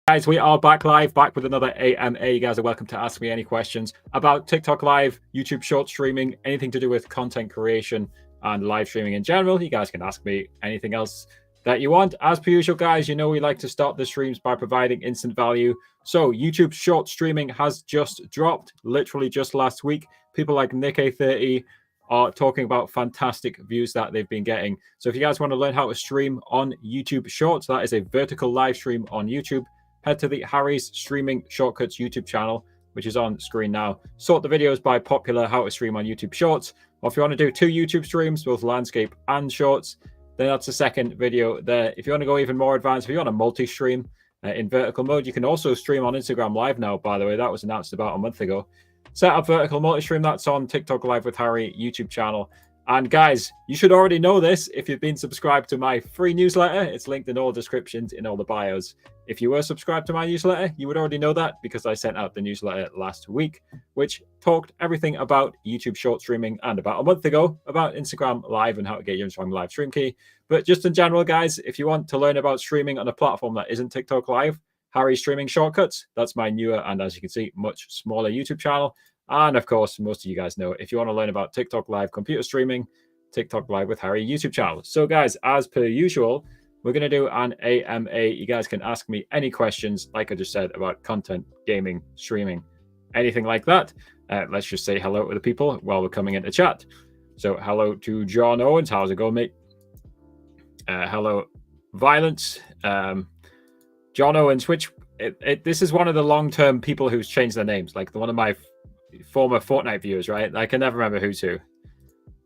Guys, we are back live, back with another AMA. You guys are welcome to ask me any questions about TikTok Live, YouTube short streaming, anything to do with content creation and live streaming in general. You guys can ask me anything else that you want. As per usual, guys, you know we like to start the streams by providing instant value. So YouTube short streaming has just dropped, literally just last week. People like Nick30 are talking about fantastic views that they've been getting. So if you guys want to learn how to stream on YouTube Shorts, that is a vertical live stream on YouTube. Head to the Harry's Streaming Shortcuts YouTube channel, which is on screen now. Sort the videos by popular how to stream on YouTube Shorts. Or if you want to do 2 YouTube streams, both landscape and shorts, then that's the second video there. If you want to go even more advanced, if you want to multi-stream in vertical mode, you can also stream on Instagram Live now, by the way. That was announced about a month ago. Set up vertical multi-stream. That's on TikTok Live with Harry YouTube channel. And guys, you should already know this if you've been subscribed to my free newsletter. It's linked in all descriptions, in all the bios. If you were subscribed to my newsletter, you would already know that because I sent out the newsletter last week, which talked everything about YouTube short streaming, and about a month ago about Instagram Live and how to get your Instagram Live stream key. But just in general, guys, if you want to learn about streaming on a platform that isn't TikTok Live, Harry's Streaming Shortcuts, that's my newer and, as you can see, much smaller YouTube channel. And of course, most of you guys know, if you want to learn about TikTok Live computer streaming, TikTok Live with Harry YouTube channel. So guys, as per usual, we're going to do an AMA. You guys can ask me any questions, like I just said, about content, gaming, streaming, anything like that. Let's just say hello to the people while we're coming into chat. So hello to John Owens. How's it going, mate? Hello, Violence. John Owens, which this is one of the long-term people who's changed their names, like one of my former Fortnite viewers, right? I can never remember who's who.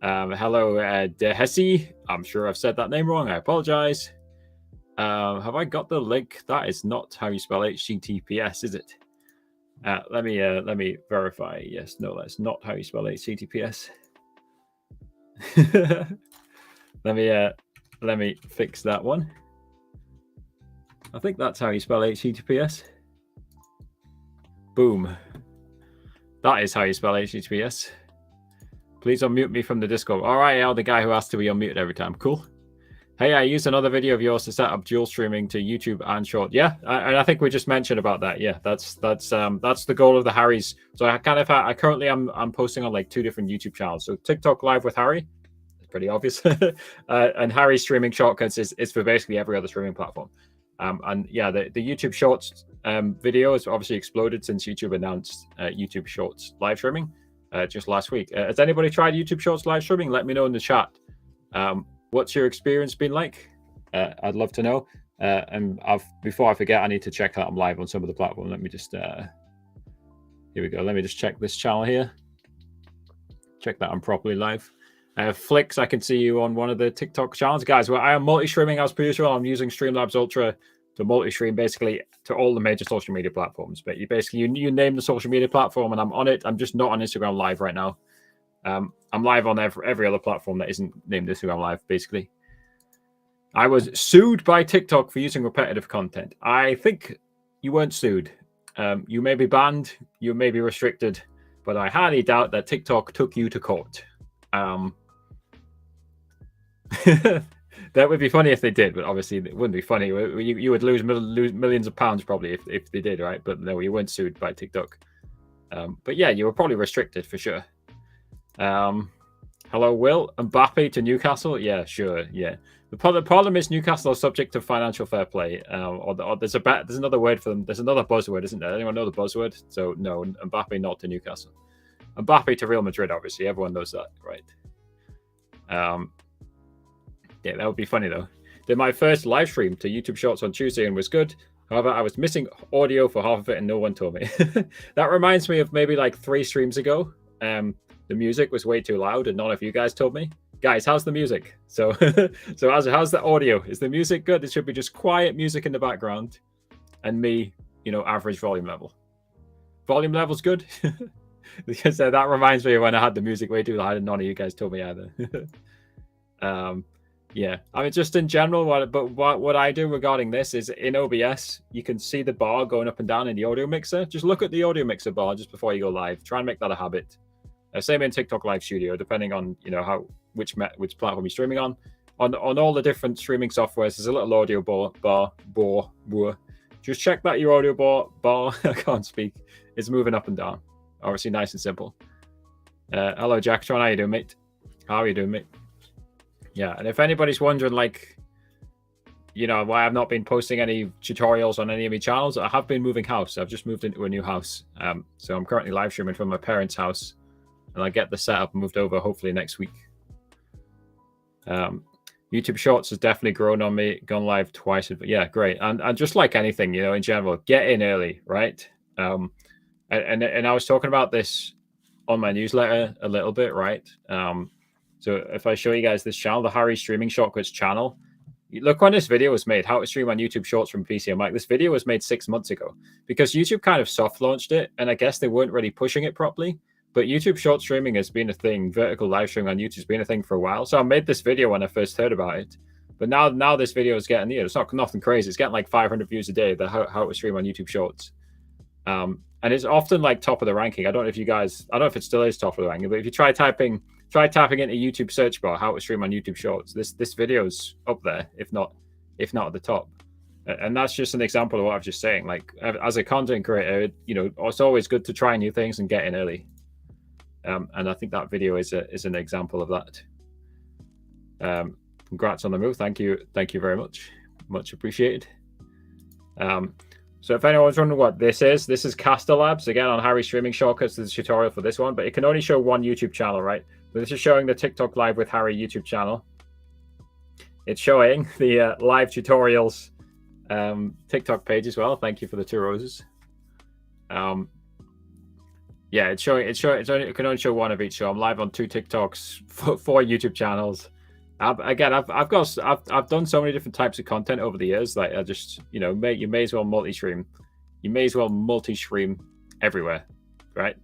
Hello, Dehesi. I'm sure I've said that name wrong. I apologize. Have I got the link? That is not how you spell HTTPS, is it? Let me verify. Yes, no, that's not how you spell HTTPS. let me fix that one. I think that's how you spell HTTPS. Boom. That is how you spell HTTPS. Please unmute me from the Discord. All right, Al, the guy who has to be unmuted every time. Cool. Hey, I used another video of yours to set up dual streaming to YouTube and short. Yeah, and I think we just mentioned about that. Yeah, that's the goal of the Harry's. So I currently I'm posting on like 2 different YouTube channels. So TikTok Live with Harry, it's pretty obvious, and Harry's Streaming Shortcuts is for basically every other streaming platform. And yeah, the YouTube Shorts video has obviously exploded since YouTube announced YouTube Shorts live streaming just last week. Has anybody tried YouTube Shorts live streaming? Let me know in the chat. What's your experience been like? I'd love to know. And before I forget, I need to check that I'm live on some of the platforms. Let me just here we go. Let me just check this channel here. Check that I'm properly live. Flix, I can see you on one of the TikTok channels. Guys, well, I am multi-streaming as per usual. I'm using Streamlabs Ultra to multi-stream basically to all the major social media platforms. But you name the social media platform and I'm on it. I'm just not on Instagram Live right now. I'm live on every other platform that isn't named Instagram Live, basically. I was sued by TikTok for using repetitive content. I think you weren't sued. You may be banned, you may be restricted, but I highly doubt that TikTok took you to court. That would be funny if they did, but obviously it wouldn't be funny. You would lose millions of pounds probably if they did, right? But no, you weren't sued by TikTok. But yeah, you were probably restricted for sure. Hello, Will. Mbappe to Newcastle? Yeah, sure. Yeah. The problem is Newcastle are subject to financial fair play. Or there's another word for them. There's another buzzword, isn't there? Anyone know the buzzword? So no, Mbappe not to Newcastle. Mbappe to Real Madrid, obviously. Everyone knows that, right? Yeah, that would be funny though. Did my first live stream to YouTube Shorts on Tuesday and was good. However, I was missing audio for half of it and no one told me. That reminds me of maybe like 3 streams ago. The music was way too loud and none of you guys told me. Guys, how's the music? So how's the audio? Is the music good? It should be just quiet music in the background and me, average volume level. Volume level's good? Because that reminds me of when I had the music way too loud and none of you guys told me either. Yeah, I mean, just in general, what I do regarding this is in OBS, you can see the bar going up and down in the audio mixer. Just look at the audio mixer bar just before you go live. Try and make that a habit. Same in TikTok Live Studio, depending on which platform you're streaming on. On all the different streaming softwares, there's a little audio bar just check that your audio bar I can't speak, is moving up and down. Obviously, nice and simple. Hello, Jacktron. How you doing, mate? How are you doing, mate? Yeah, and if anybody's wondering, like, you know, why I've not been posting any tutorials on any of my channels, I have been moving house. I've just moved into a new house. So I'm currently live streaming from my parents' house, and I get the setup moved over hopefully next week. YouTube Shorts has definitely grown on me, gone live twice. But yeah, great. And just like anything, you know, in general, get in early, right? And I was talking about this on my newsletter a little bit, right? So if I show you guys this channel, the Harry Streaming Shortcuts channel, look when this video was made, how to stream on YouTube Shorts from PC. I'm like, this video was made 6 months ago because YouTube kind of soft launched it, and I guess they weren't really pushing it properly. But YouTube short streaming has been a thing. Vertical live streaming on YouTube has been a thing for a while. So I made this video when I first heard about it. But now this video is getting, it's not nothing crazy. It's getting like 500 views a day, how to stream on YouTube Shorts. And it's often like top of the ranking. I don't know if you guys, I don't know if it still is top of the ranking, but if you try tapping into YouTube search bar, how to stream on YouTube Shorts, this video's up there, if not at the top. And that's just an example of what I was just saying. Like, as a content creator, you know, it's always good to try new things and get in early. And I think that video is an example of that. Congrats on the move. Thank you very much appreciated. So if anyone's wondering what this is Caster Labs, again on Harry Streaming Shortcuts. There's a tutorial for this one, but it can only show one YouTube channel, right? But this is showing the TikTok Live with Harry YouTube channel. It's showing the live tutorials TikTok page as well. Thank you for the 2 roses. Yeah, it can only show one of each. So I'm live on 2 TikToks, 4 YouTube channels. I've done so many different types of content over the years. Like, I just, you know, you may as well multi-stream. You may as well multi-stream everywhere, right?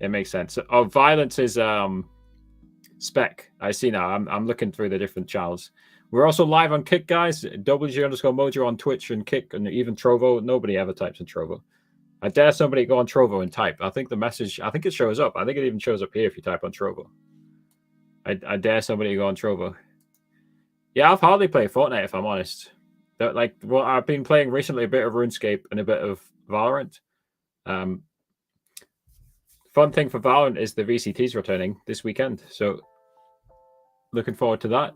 It makes sense. Oh, Violence is Spec. I see now. I'm looking through the different channels. We're also live on Kick, guys. WG_Mojo on Twitch and Kick, and even Trovo. Nobody ever types in Trovo. I dare somebody go on Trovo and type. I think the message, I think it shows up. I think it even shows up here if you type on Trovo. I dare somebody to go on Trovo. Yeah, I've hardly played Fortnite, if I'm honest. Like, well, I've been playing recently a bit of RuneScape and a bit of Valorant. Fun thing for Valorant is the VCT's returning this weekend. So, looking forward to that.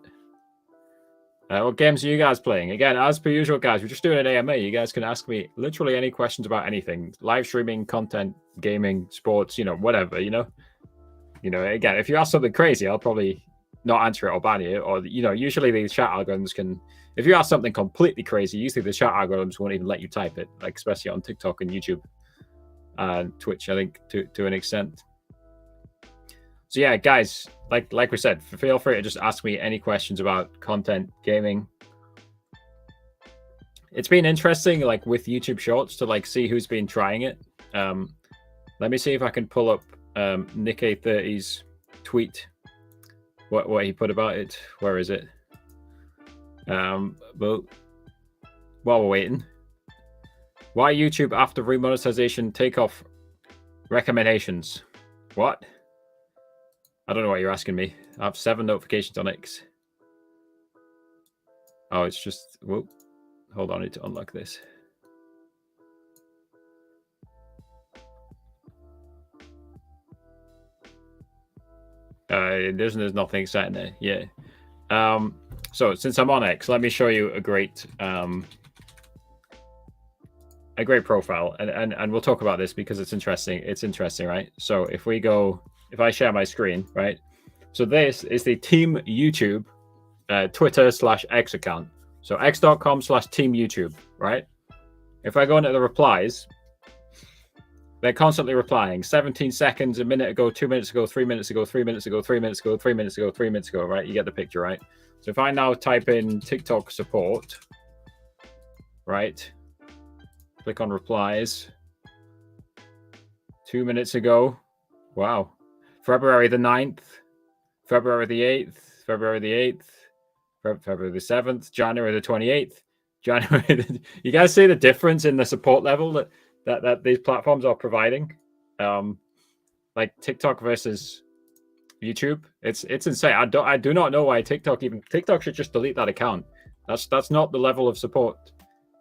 What games are you guys playing? Again, as per usual, guys, we're just doing an AMA. You guys can ask me literally any questions about anything. Live streaming, content, gaming, sports, you know, whatever, you know. You know, again, if you ask something crazy, I'll probably not answer it or ban you. Or, you know, usually the chat algorithms can, if you ask something completely crazy, usually the chat algorithms won't even let you type it, like especially on TikTok and YouTube and Twitch, I think, to an extent. So yeah, guys, like we said, feel free to just ask me any questions about content, gaming. It's been interesting, like with YouTube Shorts, to like see who's been trying it. Let me see if I can pull up Nick A30's tweet. What he put about it. Where is it? But while we're waiting, why YouTube after remonetization take off recommendations? What? I don't know what you're asking me. I have 7 notifications on X. Oh, it's just, whoa. Hold on, I need to unlock this. There's nothing exciting there. Yeah. So since I'm on X, let me show you a great profile, and we'll talk about this because it's interesting. It's interesting, right? So if I share my screen, right? So this is the Team YouTube Twitter/X account. So x.com/Team YouTube, right? If I go into the replies, they're constantly replying. 17 seconds, a minute ago, 2 minutes ago, 3 minutes ago, 3 minutes ago, 3 minutes ago, 3 minutes ago, 3 minutes ago, right? You get the picture, right? So if I now type in TikTok support, right? Click on replies. 2 minutes ago. Wow. February the 9th, February the 8th, February the 8th, February the 7th, January the 28th, January. You guys see the difference in the support level that these platforms are providing? Like TikTok versus YouTube. It's insane. I do not know why TikTok should just delete that account. That's not the level of support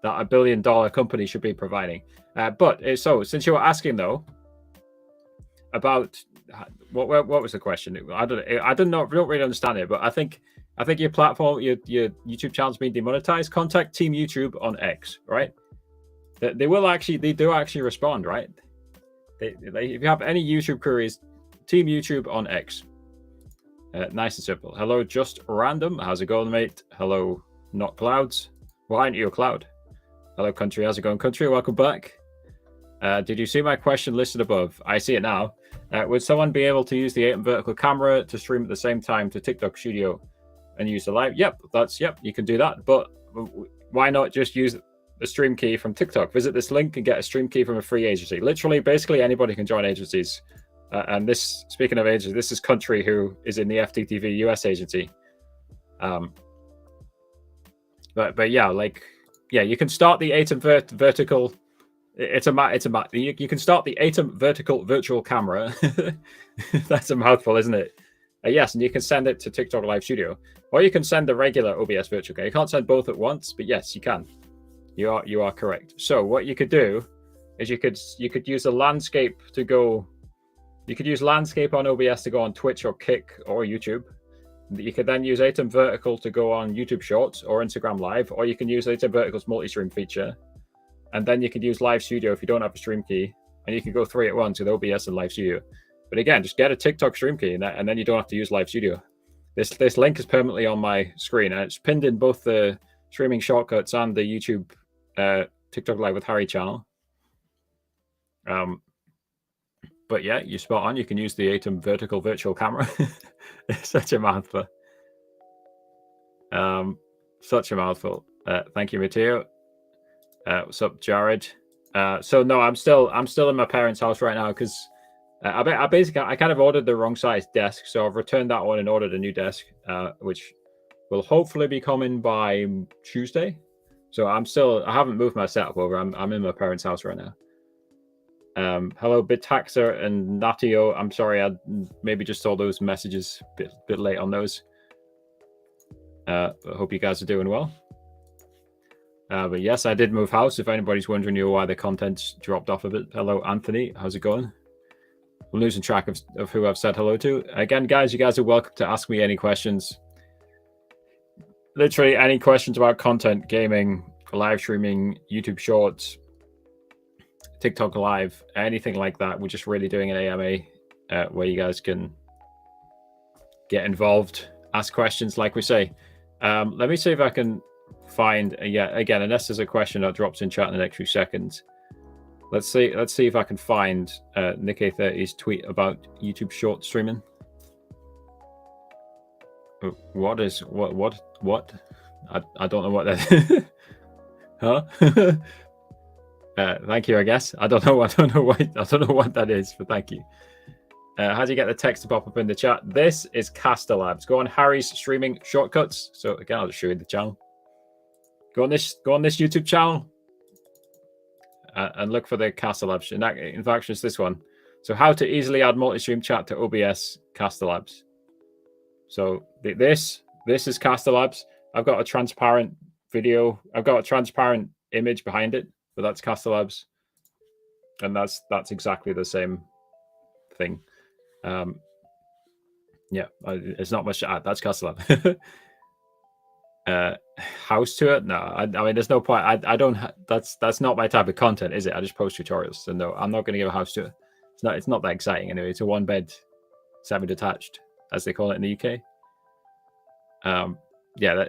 that $1 billion company should be providing. But so since you were asking though about what was the question? I don't really understand it, but I think your platform, your YouTube channel's been demonetized. Contact Team YouTube on X, right? They do actually respond, right? If you have any YouTube queries, Team YouTube on X. Nice and simple. Hello, just random. How's it going, mate? Hello, not clouds. Why aren't you a cloud? Hello, country. How's it going, country? Welcome back. Did you see my question listed above? I see it now. Would someone be able to use the 8 vertical camera to stream at the same time to TikTok Studio and use the live? Yep, you can do that. But why not just use the stream key from TikTok? Visit this link and get a stream key from a free agency. Literally, basically anybody can join agencies. And this, speaking of agencies, this is Country, who is in the FTTV US agency. But yeah, you can start the ATEM vertical. You can start the ATEM vertical virtual camera. That's a mouthful, isn't it? Yes, and you can send it to TikTok Live Studio, or you can send the regular OBS virtual camera. You can't send both at once, but yes, you can. You are correct. So what you could do is you could use a landscape to go. You could use landscape on OBS to go on Twitch or Kick or YouTube. You could then use ATEM Vertical to go on YouTube Shorts or Instagram Live, or you can use ATEM Vertical's multi-stream feature. And then you could use Live Studio if you don't have a stream key, and you can go 3 at once with OBS and Live Studio. But again, just get a TikTok stream key, and then you don't have to use Live Studio. This link is permanently on my screen, and it's pinned in both the streaming shortcuts and the YouTube TikTok Live with Harry channel. But yeah, you're spot on. You can use the ATEM vertical virtual camera. It's such a mouthful. Such a mouthful. Thank you, Matteo. What's up, Jared? So no, I'm still in my parents' house right now because I kind of ordered the wrong size desk, so I've returned that one and ordered a new desk, which will hopefully be coming by Tuesday. So I haven't moved my setup over. I'm in my parents' house right now. Hello, Bitaxa and Natio. I'm sorry, I maybe just saw those messages a bit late on those. But I hope you guys are doing well. But yes, I did move house. If anybody's wondering why the content's dropped off a bit. Hello, Anthony. How's it going? I'm losing track of who I've said hello to. Again, guys, you guys are welcome to ask me any questions. Literally any questions about content, gaming, live streaming, YouTube Shorts, TikTok Live, anything like that. We're just really doing an AMA where you guys can get involved, ask questions, like we say. Let me see if I can find again, unless there's a question that drops in chat in the next few seconds. Let's see if I can find Nick A30's tweet about YouTube short streaming. What? I don't know what that huh? Thank you, I guess. I don't know what that is, but thank you. How do you get the text to pop up in the chat? This is Caster Labs. Go on Harry's streaming shortcuts. So again, I'll just show you the channel. Go on this YouTube channel and look for the Caster Labs. In fact, it's this one. So how to easily add multi-stream chat to OBS Caster Labs. So this is Caster Labs. I've got a transparent video. I've got a transparent image behind it, but that's Caster Labs, and that's exactly the same thing. Yeah, it's not much to add. That's Caster Lab. House to it? No, I mean, there's no point. I don't. That's not my type of content, is it? I just post tutorials, so no, I'm not going to give a house to it. It's not that exciting anyway. It's a 1-bed, semi-detached, as they call it in the UK. Yeah,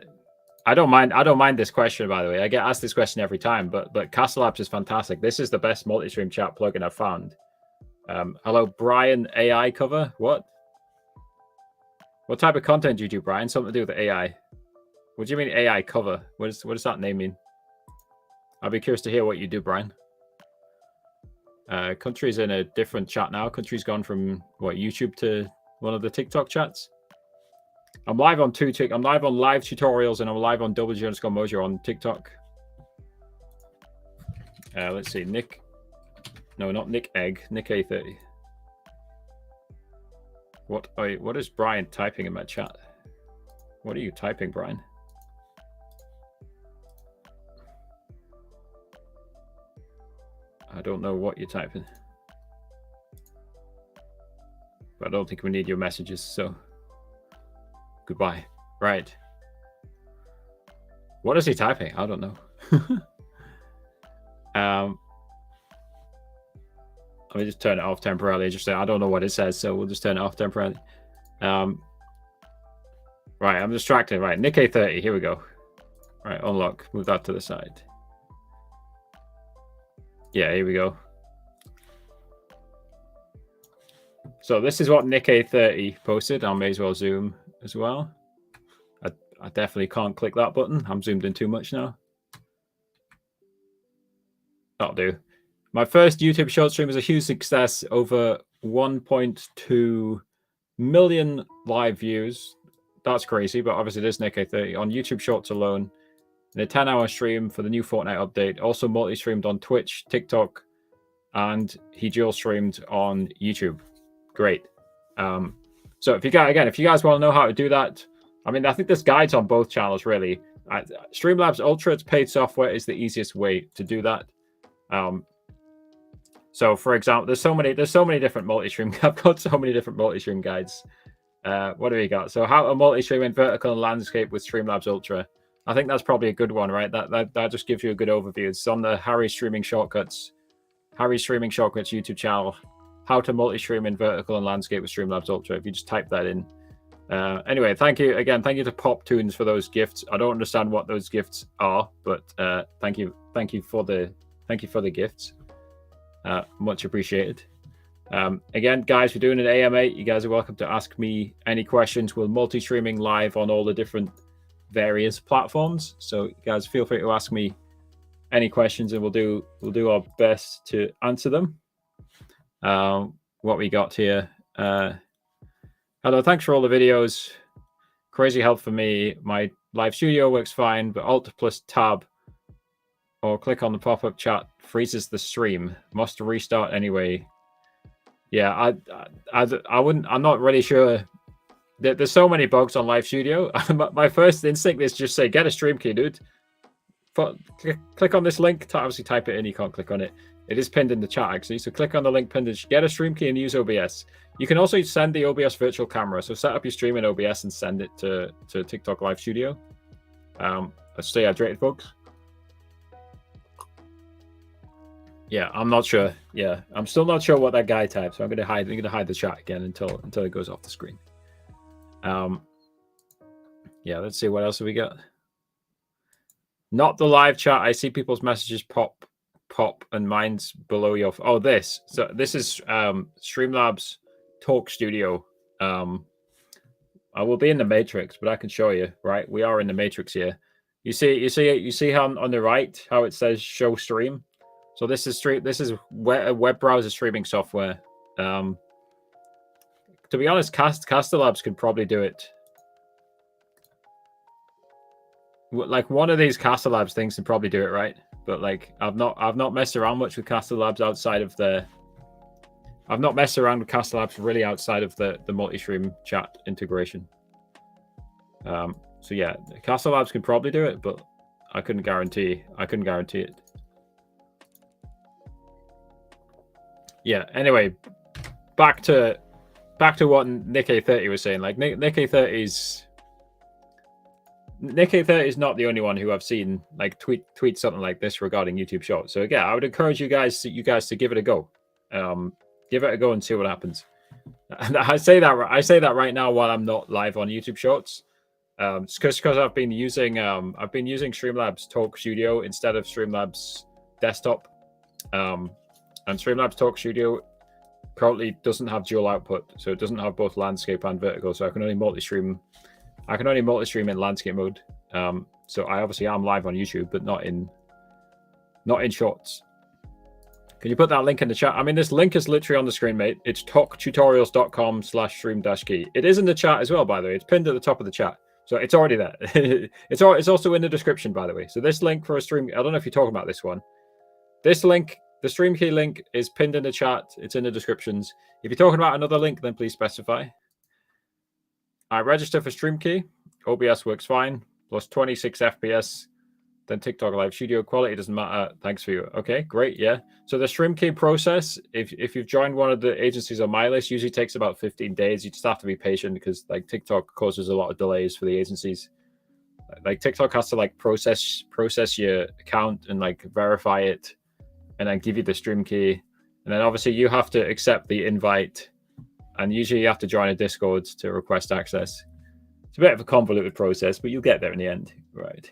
I don't mind this question, by the way. I get asked this question every time, but Caster Labs is fantastic. This is the best multi-stream chat plugin I've found. Hello, Brian AI cover. What type of content do you do, Brian? Something to do with AI. What do you mean AI cover? What does that name mean? I'll be curious to hear what you do, Brian. Country's in a different chat now. Country's gone from YouTube to one of the TikTok chats. I'm live on I'm live on live tutorials, and I'm live on WG_Mojo on TikTok. Let's see, Nick. No, not Nick Egg. Nick A30. What is Brian typing in my chat? What are you typing, Brian? I don't know what you're typing. But I don't think we need your messages, so goodbye. Right. What is he typing? I don't know. Let me just turn it off temporarily. Just say I don't know what it says, so we'll just turn it off temporarily. Right, I'm distracted. Right, Nick A30. Here we go. Right, unlock. Move that to the side. Yeah, here we go. So this is what Nick A30 posted. I may as well zoom as well. I definitely can't click that button. I'm zoomed in too much now. That'll do. My first YouTube short stream was a huge success. Over 1.2 million live views. That's crazy, but obviously this Nick A30 on YouTube Shorts alone. In a 10-hour stream for the new Fortnite update. Also multi-streamed on Twitch, TikTok, and he dual streamed on YouTube. Great. So if you guys want to know how to do that, I mean, I think there's guides on both channels, really. Streamlabs Ultra, it's paid software, is the easiest way to do that. So, for example, there's so many different multi-stream. I've got so many different multi-stream guides. What do we got? So, how to multi-stream in vertical and landscape with Streamlabs Ultra. I think that's probably a good one, right? That just gives you a good overview. It's on the Harry Streaming Shortcuts YouTube channel. How to multi-stream in vertical and landscape with Streamlabs Ultra. If you just type that in. Anyway, thank you again. Thank you to Pop Tunes for those gifts. I don't understand what those gifts are, but thank you for the gifts. Much appreciated. Again, guys, we're doing an AM8. You guys are welcome to ask me any questions. We're multi-streaming live on all the different various platforms. So, guys, feel free to ask me any questions, and we'll do our best to answer them. What we got here. Hello, thanks for all the videos. Crazy help for me. My live studio works fine, but Alt plus Tab or click on the pop-up chat freezes the stream. Must restart anyway. Yeah, I wouldn't. I'm not really sure. There's so many bugs on Live Studio. My first instinct is just say, get a stream key, dude. Click on this link. Obviously, type it in. You can't click on it. It is pinned in the chat, actually. So click on the link pinned. Get a stream key and use OBS. You can also send the OBS virtual camera. So set up your stream in OBS and send it to TikTok Live Studio. Let's stay hydrated, folks. Yeah, I'm not sure. Yeah, I'm still not sure what that guy types. So I'm gonna hide the chat again until it goes off the screen. Yeah, let's see what else have we got. Not the live chat. I see people's messages pop, and mine's below your. Oh, this. So this is Streamlabs Talk Studio. I will be in the Matrix, but I can show you. Right, we are in the Matrix here. You see how on the right how it says Show Stream. So this is a web browser streaming software. To be honest, Caster Labs could probably do it. Like one of these Caster Labs things can probably do it, right? But like I've not messed around much with Caster Labs outside of the. I've not messed around with Caster Labs really outside of the multi-stream chat integration. So yeah, Caster Labs can probably do it, but I couldn't guarantee it. Yeah. Anyway, back to what Nick A30 was saying. Like Nick A30 is not the only one who I've seen like tweet something like this regarding YouTube Shorts. So again, I would encourage you guys to give it a go. Give it a go and see what happens. And I say that right now while I'm not live on YouTube Shorts. Because I've been using Streamlabs Talk Studio instead of Streamlabs Desktop. And Streamlabs Talk Studio currently doesn't have dual output, so it doesn't have both landscape and vertical. So I can only multi-stream in landscape mode. So I obviously am live on YouTube, but not in Shorts. Can you put that link in the chat? I mean, this link is literally on the screen, mate. It's talktutorials.com/stream-key. It is in the chat as well, by the way. It's pinned at the top of the chat. So it's already there. It's also in the description, by the way. So this link for a stream, I don't know if you're talking about this one. This link, the stream key link, is pinned in the chat. It's in the descriptions. If you're talking about another link, then please specify. I register for stream key. OBS works fine. Plus 26 FPS. then TikTok Live Studio quality doesn't matter. Thanks for you. Okay, great. Yeah. So the stream key process, if you've joined one of the agencies on my list, usually takes about 15 days. You just have to be patient because like TikTok causes a lot of delays for the agencies. Like TikTok has to like process your account and like verify it, and then give you the stream key, and then obviously you have to accept the invite, and usually you have to join a Discord to request access. It's a bit of a convoluted process, but you'll get there in the end, right?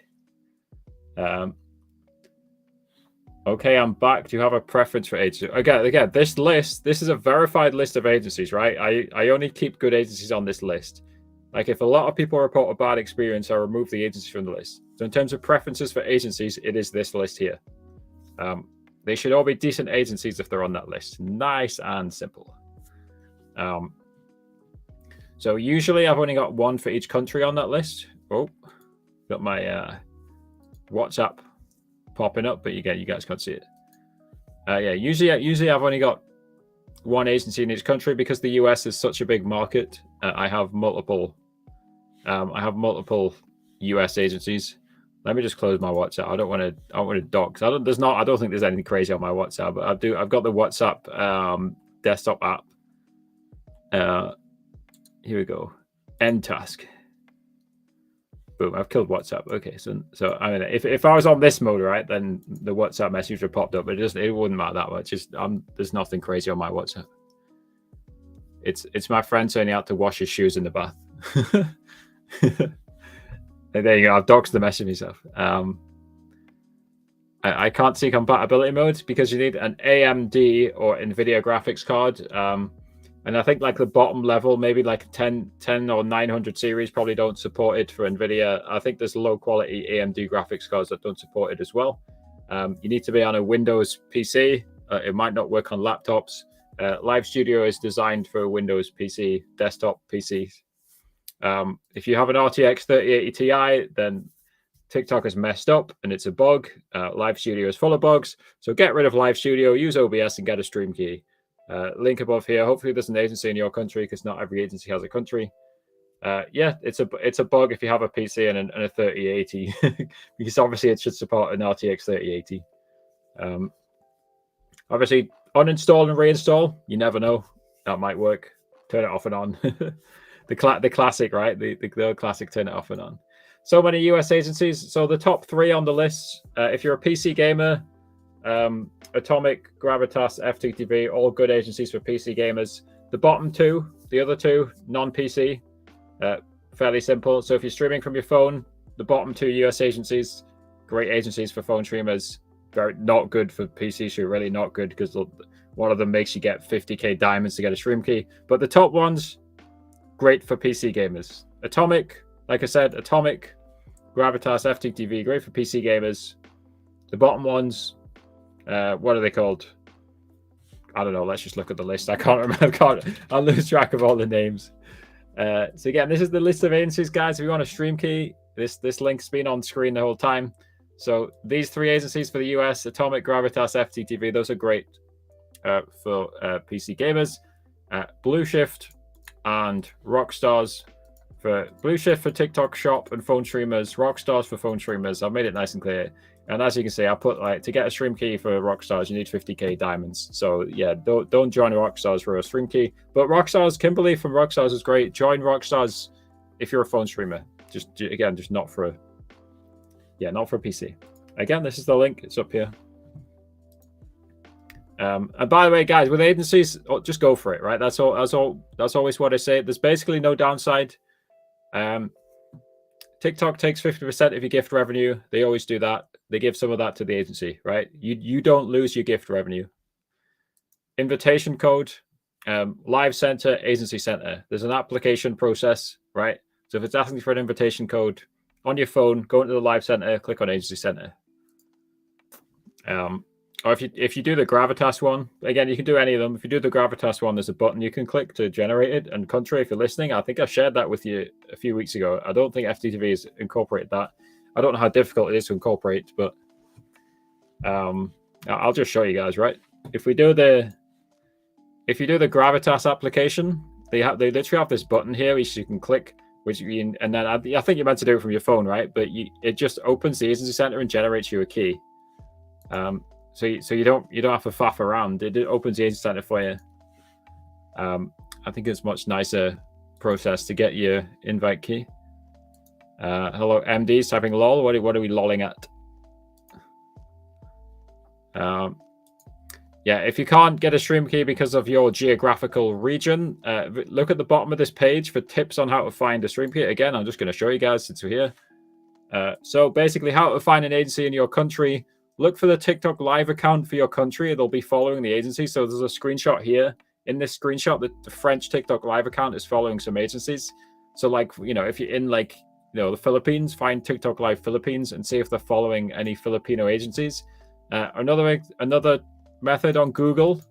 Okay, I'm back. Do you have a preference for agency? Again, this is a verified list of agencies, right? I only keep good agencies on this list. Like if a lot of people report a bad experience, I remove the agency from the list. So in terms of preferences for agencies, it is this list here. They should all be decent agencies if they're on that list. Nice and simple. So usually I've only got one for each country on that list. Oh, got my WhatsApp popping up, but you guys can't see it. Yeah, usually I've only got one agency in each country because the US is such a big market. I have multiple US agencies. Let me just close my WhatsApp. I don't want to dock. I don't think there's anything crazy on my WhatsApp, but I've got the WhatsApp desktop app. Here we go. End task. Boom, I've killed WhatsApp. Okay, so I mean, if I was on this mode, right, then the WhatsApp message would have popped up, but it wouldn't matter that much. There's nothing crazy on my WhatsApp. It's my friend saying he had to wash his shoes in the bath. There you go. I've doxed the message myself. I can't see compatibility modes because you need an AMD or NVIDIA graphics card. And I think like the bottom level, maybe like 10 or 900 series probably don't support it for NVIDIA. I think there's low quality AMD graphics cards that don't support it as well. You need to be on a Windows PC. It might not work on laptops. Live Studio is designed for a Windows PC, desktop PCs. If you have an RTX 3080 Ti, then TikTok has messed up and it's a bug. Live Studio is full of bugs. So get rid of Live Studio, use OBS and get a stream key. Link above here. Hopefully there's an agency in your country because not every agency has a country. Yeah, it's a bug if you have a PC and a 3080 because obviously it should support an RTX 3080. Obviously uninstall and reinstall. You never know. That might work. Turn it off and on. the classic, right? The classic turn it off and on. So many US agencies. So the top 3 on the list, if you're a PC gamer, Atomic, Gravitas, FTTV, all good agencies for PC gamers. The bottom 2, the other 2, non-PC, fairly simple. So if you're streaming from your phone, the bottom 2 US agencies, great agencies for phone streamers. Very not good for PC stream, really not good because one of them makes you get 50k diamonds to get a stream key. But the top ones, great for PC gamers. Atomic, like I said, Atomic, Gravitas, FTTV, great for PC gamers. The bottom ones, what are they called? I don't know. Let's just look at the list. I can't remember. I'll lose track of all the names. So again, this is the list of agencies, guys. If you want a stream key, this link's been on screen the whole time. So these 3 agencies for the US, Atomic, Gravitas, FTTV, those are great for PC gamers. Blue Shift and Rockstars for Blue Shift for TikTok Shop and phone streamers. Rockstars for phone streamers. I've made it nice and clear. And as you can see, I put like to get a stream key for Rockstars, you need 50k diamonds. So yeah, don't join Rockstars for a stream key. But Rockstars, Kimberly from Rockstars is great. Join Rockstars if you're a phone streamer. Just not for a PC. Again, this is the link. It's up here. And by the way, guys, with agencies, just go for it, right? That's always what I say. There's basically no downside. TikTok takes 50% of your gift revenue. They always do that. They give some of that to the agency, right? You don't lose your gift revenue. Invitation code, live center, agency center. There's an application process, right? So if it's asking for an invitation code on your phone, go into the live center, click on agency center. Or if you do the Gravitas one, again, you can do any of them. If you do the Gravitas one, there's a button you can click to generate it. And country, if you're listening, I think I shared that with you a few weeks ago. I don't think FTTV has incorporated that. I don't know how difficult it is to incorporate, but I'll just show you guys, right? If you do the Gravitas application, they literally have this button here which you can click and then I think you're meant to do it from your phone, right? But it just opens the agency center and generates you a key. So you don't have to faff around. It opens the agency center for you. I think it's much nicer process to get your invite key. Hello, MD's typing lol. What are we lolling at? Yeah, if you can't get a stream key because of your geographical region, look at the bottom of this page for tips on how to find a stream key. Again, I'm just going to show you guys since we're here. So basically, how to find an agency in your country. Look for the TikTok live account for your country. They'll be following the agency. So there's a screenshot here. In this screenshot, the French TikTok live account is following some agencies. So like, if you're in like, the Philippines, find TikTok Live Philippines and see if they're following any Filipino agencies. Another method on Google.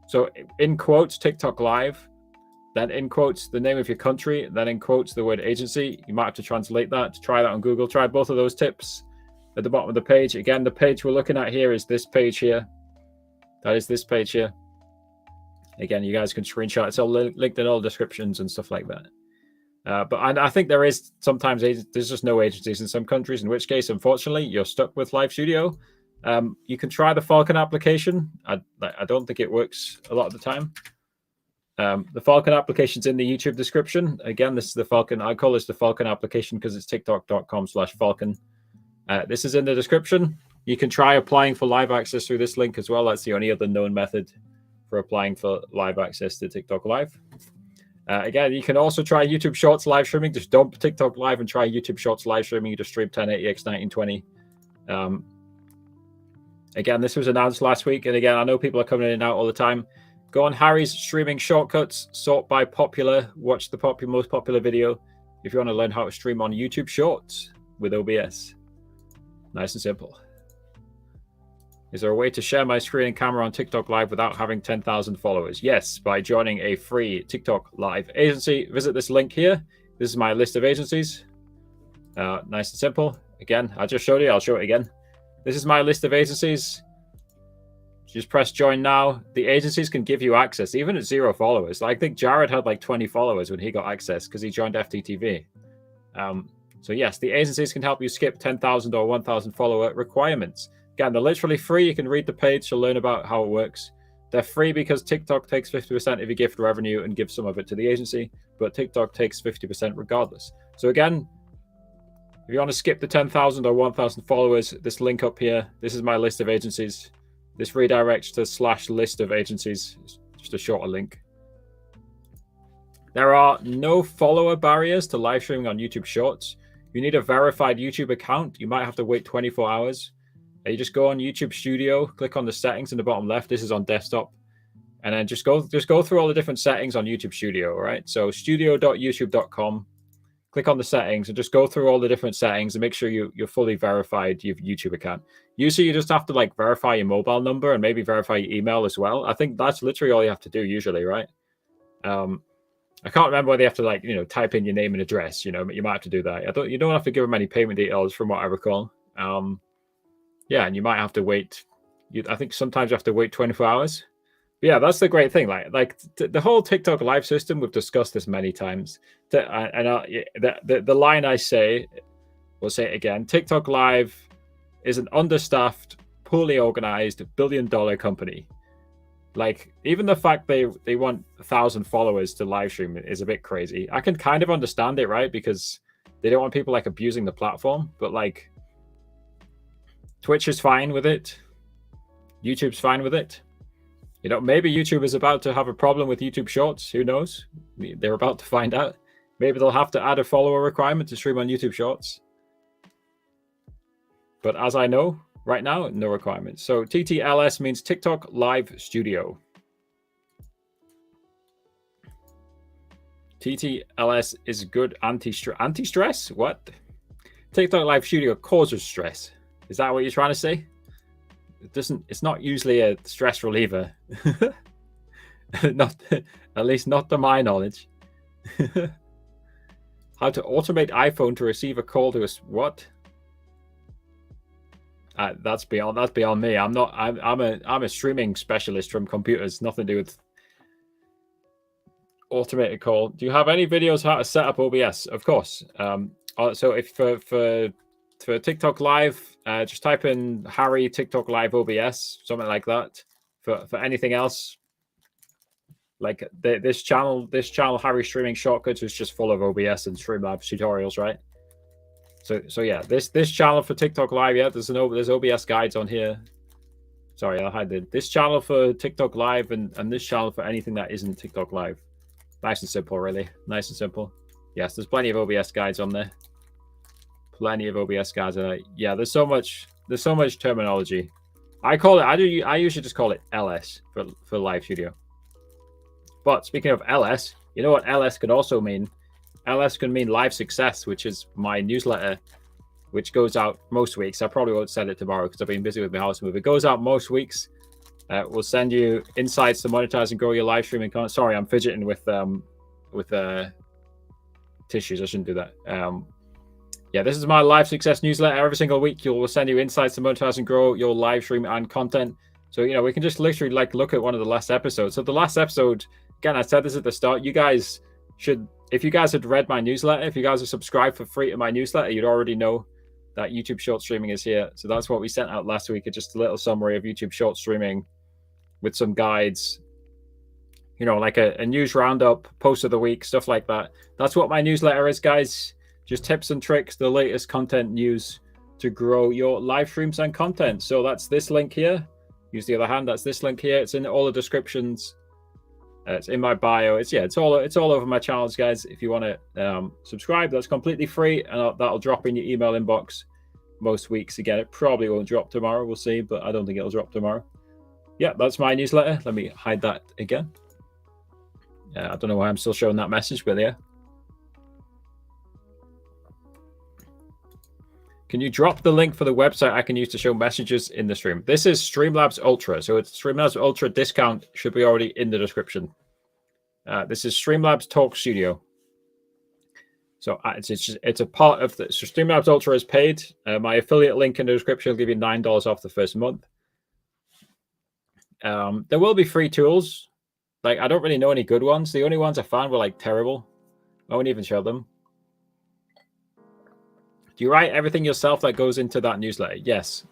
So in quotes, TikTok Live, then in quotes, the name of your country, then in quotes, the word agency. You might have to translate that. Try that on Google. Try both of those tips at the bottom of the page. Again, the page we're looking at here is this page here. That is this page here. Again, you guys can screenshot. It's all linked in all descriptions and stuff like that. But I think there is sometimes there's just no agencies in some countries, in which case, unfortunately, you're stuck with Live Studio. You can try the Falcon application. I don't think it works a lot of the time. The Falcon application's in the YouTube description. Again, this is the Falcon. I call this the Falcon application because it's tiktok.com/Falcon. This is in the description. You can try applying for live access through this link as well. That's the only other known method for applying for live access to TikTok Live. Again, you can also try YouTube Shorts live streaming. Just dump TikTok Live and try YouTube Shorts live streaming. You just stream 1080x 1920. Again, this was announced last week. And again, I know people are coming in and out all the time. Go on Harry's streaming shortcuts, sort by popular, watch the most popular video if you want to learn how to stream on YouTube Shorts with OBS. Nice and simple. Is there a way to share my screen and camera on TikTok Live without having 10,000 followers? Yes, by joining a free TikTok Live agency. Visit this link here. This is my list of agencies. Nice and simple. Again, I just showed you. I'll show it again. This is my list of agencies. Just press join now. The agencies can give you access, even at 0 followers. I think Jared had like 20 followers when he got access because he joined FTTV. So yes, the agencies can help you skip 10,000 or 1,000 follower requirements. Again, they're literally free. You can read the page to learn about how it works. They're free because TikTok takes 50% of your gift revenue and gives some of it to the agency, but TikTok takes 50% regardless. So again, if you want to skip the 10,000 or 1,000 followers, this link up here, this is my list of agencies. This redirects to /list of agencies, just a shorter link. There are no follower barriers to live streaming on YouTube Shorts. You need a verified YouTube account. You might have to wait 24 hours. You just go on YouTube Studio, click on the settings in the bottom left. This is on desktop. And then just go through all the different settings on YouTube Studio, right? So studio.youtube.com. Click on the settings and just go through all the different settings and make sure you're fully verified your YouTube account. Usually you just have to like verify your mobile number and maybe verify your email as well. I think that's literally all you have to do usually, right? I can't remember whether you have to like, type in your name and address, you might have to do that. You don't have to give them any payment details from what I recall. Yeah, and you might have to wait. I think sometimes you have to wait 24 hours. But yeah, that's the great thing. Like the whole TikTok Live system, we've discussed this many times. The line I say, we'll say it again. TikTok Live is an understaffed, poorly organized, billion-dollar company. Like, even the fact they want 1,000 followers to live stream is a bit crazy. I can kind of understand it, right? Because they don't want people like abusing the platform. But like, Twitch is fine with it. YouTube's fine with it. Maybe YouTube is about to have a problem with YouTube Shorts. Who knows? They're about to find out. Maybe they'll have to add a follower requirement to stream on YouTube Shorts. But as I know, right now, no requirements. So TTLS means TikTok Live Studio. TTLS is good anti-stress? What? TikTok Live Studio causes stress. Is that what you're trying to say? It's not usually a stress reliever. At least not to my knowledge. How to automate iPhone to receive a call to what? That's beyond me. I'm a streaming specialist from computers. Nothing to do with Automated call. Do you have any videos how to set up OBS? Of course. So if for TikTok Live, just type in Harry TikTok Live OBS, something like that. For anything else, like this channel Harry Streaming Shortcuts is just full of OBS and Streamlabs tutorials, right? So yeah, this channel for TikTok Live, yeah, there's OBS guides on here. Sorry, I'll hide this channel for TikTok Live and this channel for anything that isn't TikTok Live. Nice and simple, really. Nice and simple. Yes, there's plenty of OBS guides on there. Plenty of OBS guides on there. Yeah, there's so much terminology. I usually just call it LS for Live Studio. But speaking of LS, you know what LS could also mean? LS can mean Live Success, which is my newsletter, which goes out most weeks. I probably won't send it tomorrow because I've been busy with my house move. It goes out most weeks. We'll send you insights to monetize and grow your live streaming content. Sorry, I'm fidgeting with tissues. I shouldn't do that. Yeah, this is my live success newsletter. Every single week, we'll send you insights to monetize and grow your live stream and content. So, you know, we can just literally like look at one of the last episodes. So the last episode, again, I said this at the start, you guys should, if you guys had read my newsletter, if you guys are subscribed for free to my newsletter, you'd already know that YouTube short streaming is here. So that's what we sent out last week, just a little summary of YouTube short streaming with some guides, you know, like a news roundup, post of the week, stuff like that. That's what my newsletter is, guys. Just tips and tricks, the latest content news to grow your live streams and content. So that's this link here. Use the other hand. That's this link here. It's in all the descriptions. It's in my bio. It's all over my channels, guys. If you want to subscribe, that's completely free, and that'll drop in your email inbox most weeks. Again, it probably won't drop tomorrow. We'll see, but I don't think it'll drop tomorrow. Yeah, that's my newsletter. Let me hide that again. I don't know why I'm still showing that message, but yeah. Can you drop the link for the website I can use to show messages in the stream? This is Streamlabs Ultra. So it's Streamlabs Ultra discount should be already in the description. This is Streamlabs Talk Studio. So it's a part of the, so Streamlabs Ultra is paid. My affiliate link in the description will give you $9 off the first month. There will be free tools. Like, I don't really know any good ones. The only ones I found were like terrible. I won't even show them. Do you write everything yourself that goes into that newsletter? Yes.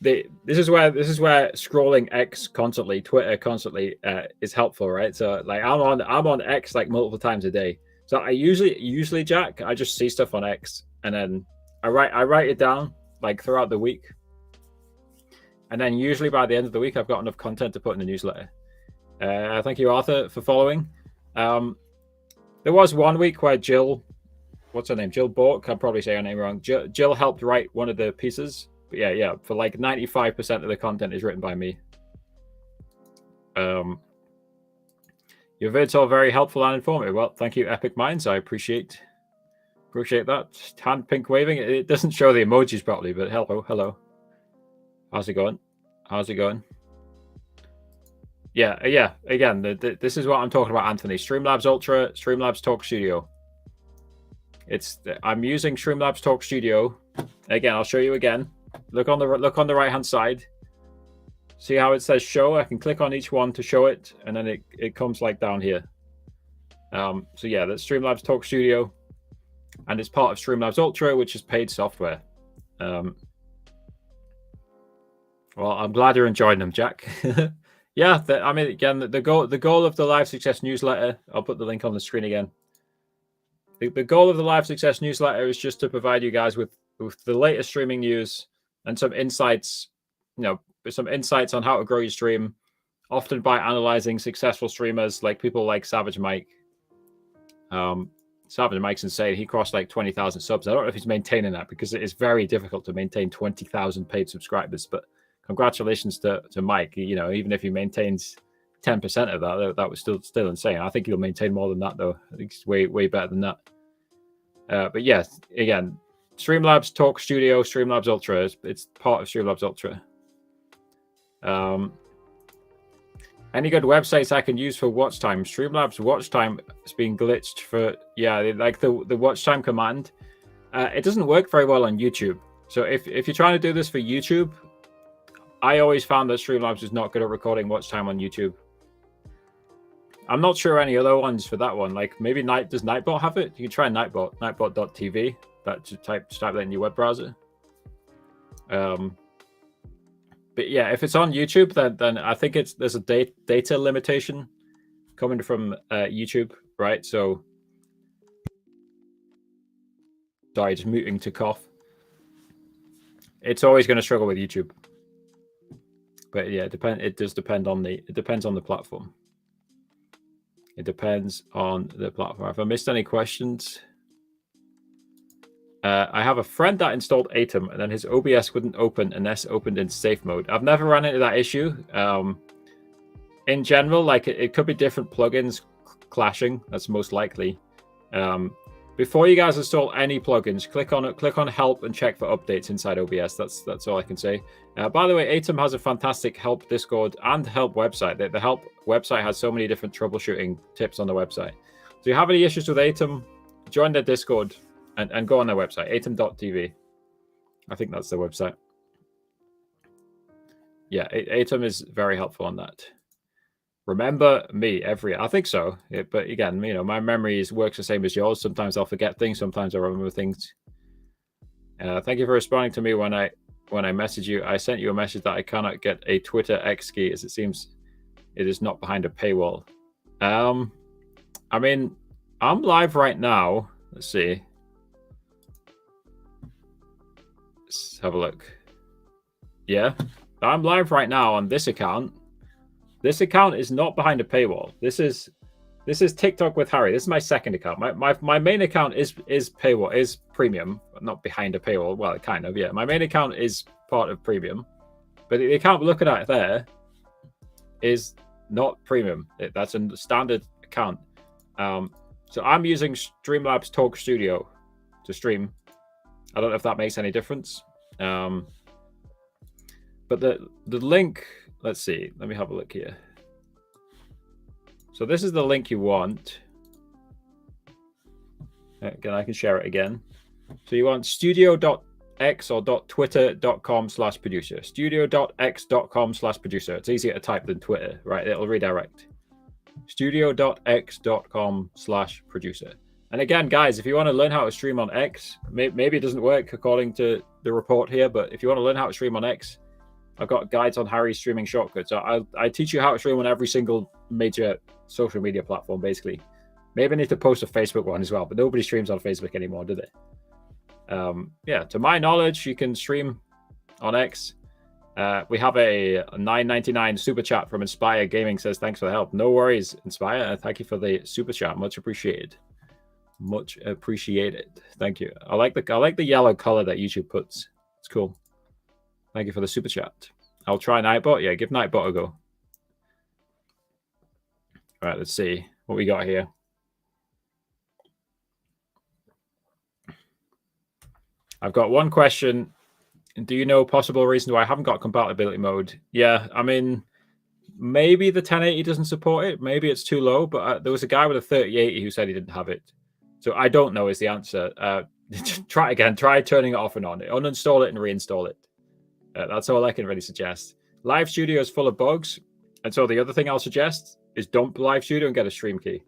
This is where scrolling X constantly, Twitter constantly is helpful, right? So like I'm on X like multiple times a day. So I usually Jack, I just see stuff on X and then I write it down like throughout the week. And then usually by the end of the week, I've got enough content to put in the newsletter. Thank you, Arthur, for following. There was one week where Jill, what's her name? Jill Bork. I'll probably say her name wrong. Jill helped write one of the pieces. But yeah, for like 95% of the content is written by me. Your vids are very helpful and informative. Well, thank you, Epic Minds. I appreciate that. Hand pink waving. It doesn't show the emojis properly, but hello. How's it going? Yeah. Again, this is what I'm talking about, Anthony. Streamlabs Ultra, Streamlabs Talk Studio. I'm using Streamlabs Talk Studio. Again, I'll show you again. Look on the right hand side. See how it says show? I can click on each one to show it, and then it comes like down here. So yeah, that's Streamlabs Talk Studio, and it's part of Streamlabs Ultra, which is paid software. Well, I'm glad you're enjoying them, Jack. Yeah, I mean, again, the goal of the Live Success newsletter. I'll put the link on the screen again. The goal of the Live Success newsletter is just to provide you guys with the latest streaming news and some insights, some insights on how to grow your stream, often by analyzing successful streamers like people like Savage Mike. Savage Mike's insane. He crossed like 20,000 subs. I don't know if he's maintaining that because it is very difficult to maintain 20,000 paid subscribers, but congratulations to Mike. Even if he maintains 10% of that was still insane. I think he'll maintain more than that, though. I think it's way better than that. But yes, again, Streamlabs Talk Studio, Streamlabs Ultra. It's part of Streamlabs Ultra. Any good websites I can use for watch time? Streamlabs watch time has been glitched for, like the watch time command. It doesn't work very well on YouTube. So if you're trying to do this for YouTube, I always found that Streamlabs is not good at recording watch time on YouTube. I'm not sure any other ones for that one. Like maybe does Nightbot have it? You can try Nightbot, nightbot.tv. That just type that in your web browser. But yeah, if it's on YouTube, then I think there's a data limitation coming from YouTube, right? So sorry, just muting to cough. It's always going to struggle with YouTube. But yeah, it does depend on it depends on the platform. It depends on the platform. If I missed any questions, I have a friend that installed Atom and then his OBS wouldn't open unless opened in safe mode. I've never run into that issue. In general, like it could be different plugins clashing. That's most likely. Before you guys install any plugins, click on help and check for updates inside OBS. That's all I can say. By the way, Atom has a fantastic help Discord and help website. The help website has so many different troubleshooting tips on the website. So if you have any issues with Atom, join their Discord and go on their website, atom.tv. I think that's the website. Yeah, Atom is very helpful on that. Remember me I think so. Yeah, but again, my memory works the same as yours. Sometimes I'll forget things. Sometimes I remember things. Thank you for responding to me when I message you. I sent you a message that I cannot get a Twitter X key as it seems it is not behind a paywall. I mean, I'm live right now. Let's see. Let's have a look. Yeah, I'm live right now on this account. This account is not behind a paywall. This is TikTok with Harry. This is my second account. My main account is paywall, is premium, but not behind a paywall. Well, kind of, yeah. My main account is part of premium, but the account we're looking at there is not premium. That's a standard account. So I'm using Streamlabs Talk Studio to stream. I don't know if that makes any difference. But the link, let's see. Let me have a look here. So this is the link you want. Again, I can share it again. So you want studio.x or .twitter.com/producer. Studio.x.com/producer. It's easier to type than Twitter, right? It'll redirect. Studio.x.com/producer. And again, guys, if you want to learn how to stream on X, maybe it doesn't work according to the report here, but if you want to learn how to stream on X, I've got guides on Harry's streaming shortcuts. I teach you how to stream on every single major social media platform, basically. Maybe I need to post a Facebook one as well, but nobody streams on Facebook anymore, do they? Yeah, to my knowledge, you can stream on X. We have a $9.99 super chat from Inspire Gaming. Says thanks for the help. No worries, Inspire. Thank you for the super chat. Much appreciated. Much appreciated. Thank you. I like the yellow color that YouTube puts. It's cool. Thank you for the super chat. I'll try Nightbot. Yeah, give Nightbot a go. All right, let's see what we got here. I've got one question. Do you know possible reason why I haven't got compatibility mode? Yeah, I mean, maybe the 1080 doesn't support it. Maybe it's too low, but there was a guy with a 3080 who said he didn't have it. So I don't know is the answer. Try again. Try turning it off and on. Uninstall it and reinstall it. That's all I can really suggest. Live Studio is full of bugs. And so the other thing I'll suggest is dump Live Studio and get a stream key.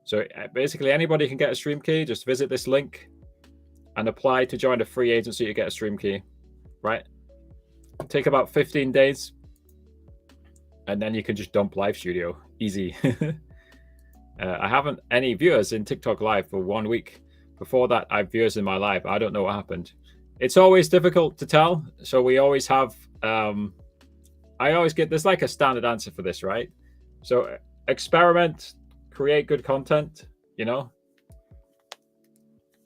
So basically anybody can get a stream key. Just visit this link and apply to join a free agency to get a stream key. Right? Take about 15 days. And then you can just dump Live Studio. Easy. I haven't any viewers in TikTok Live for 1 week. Before that, I have viewers in my live. I don't know what happened. It's always difficult to tell. So we always have, I always get, there's like a standard answer for this, right? So experiment, create good content,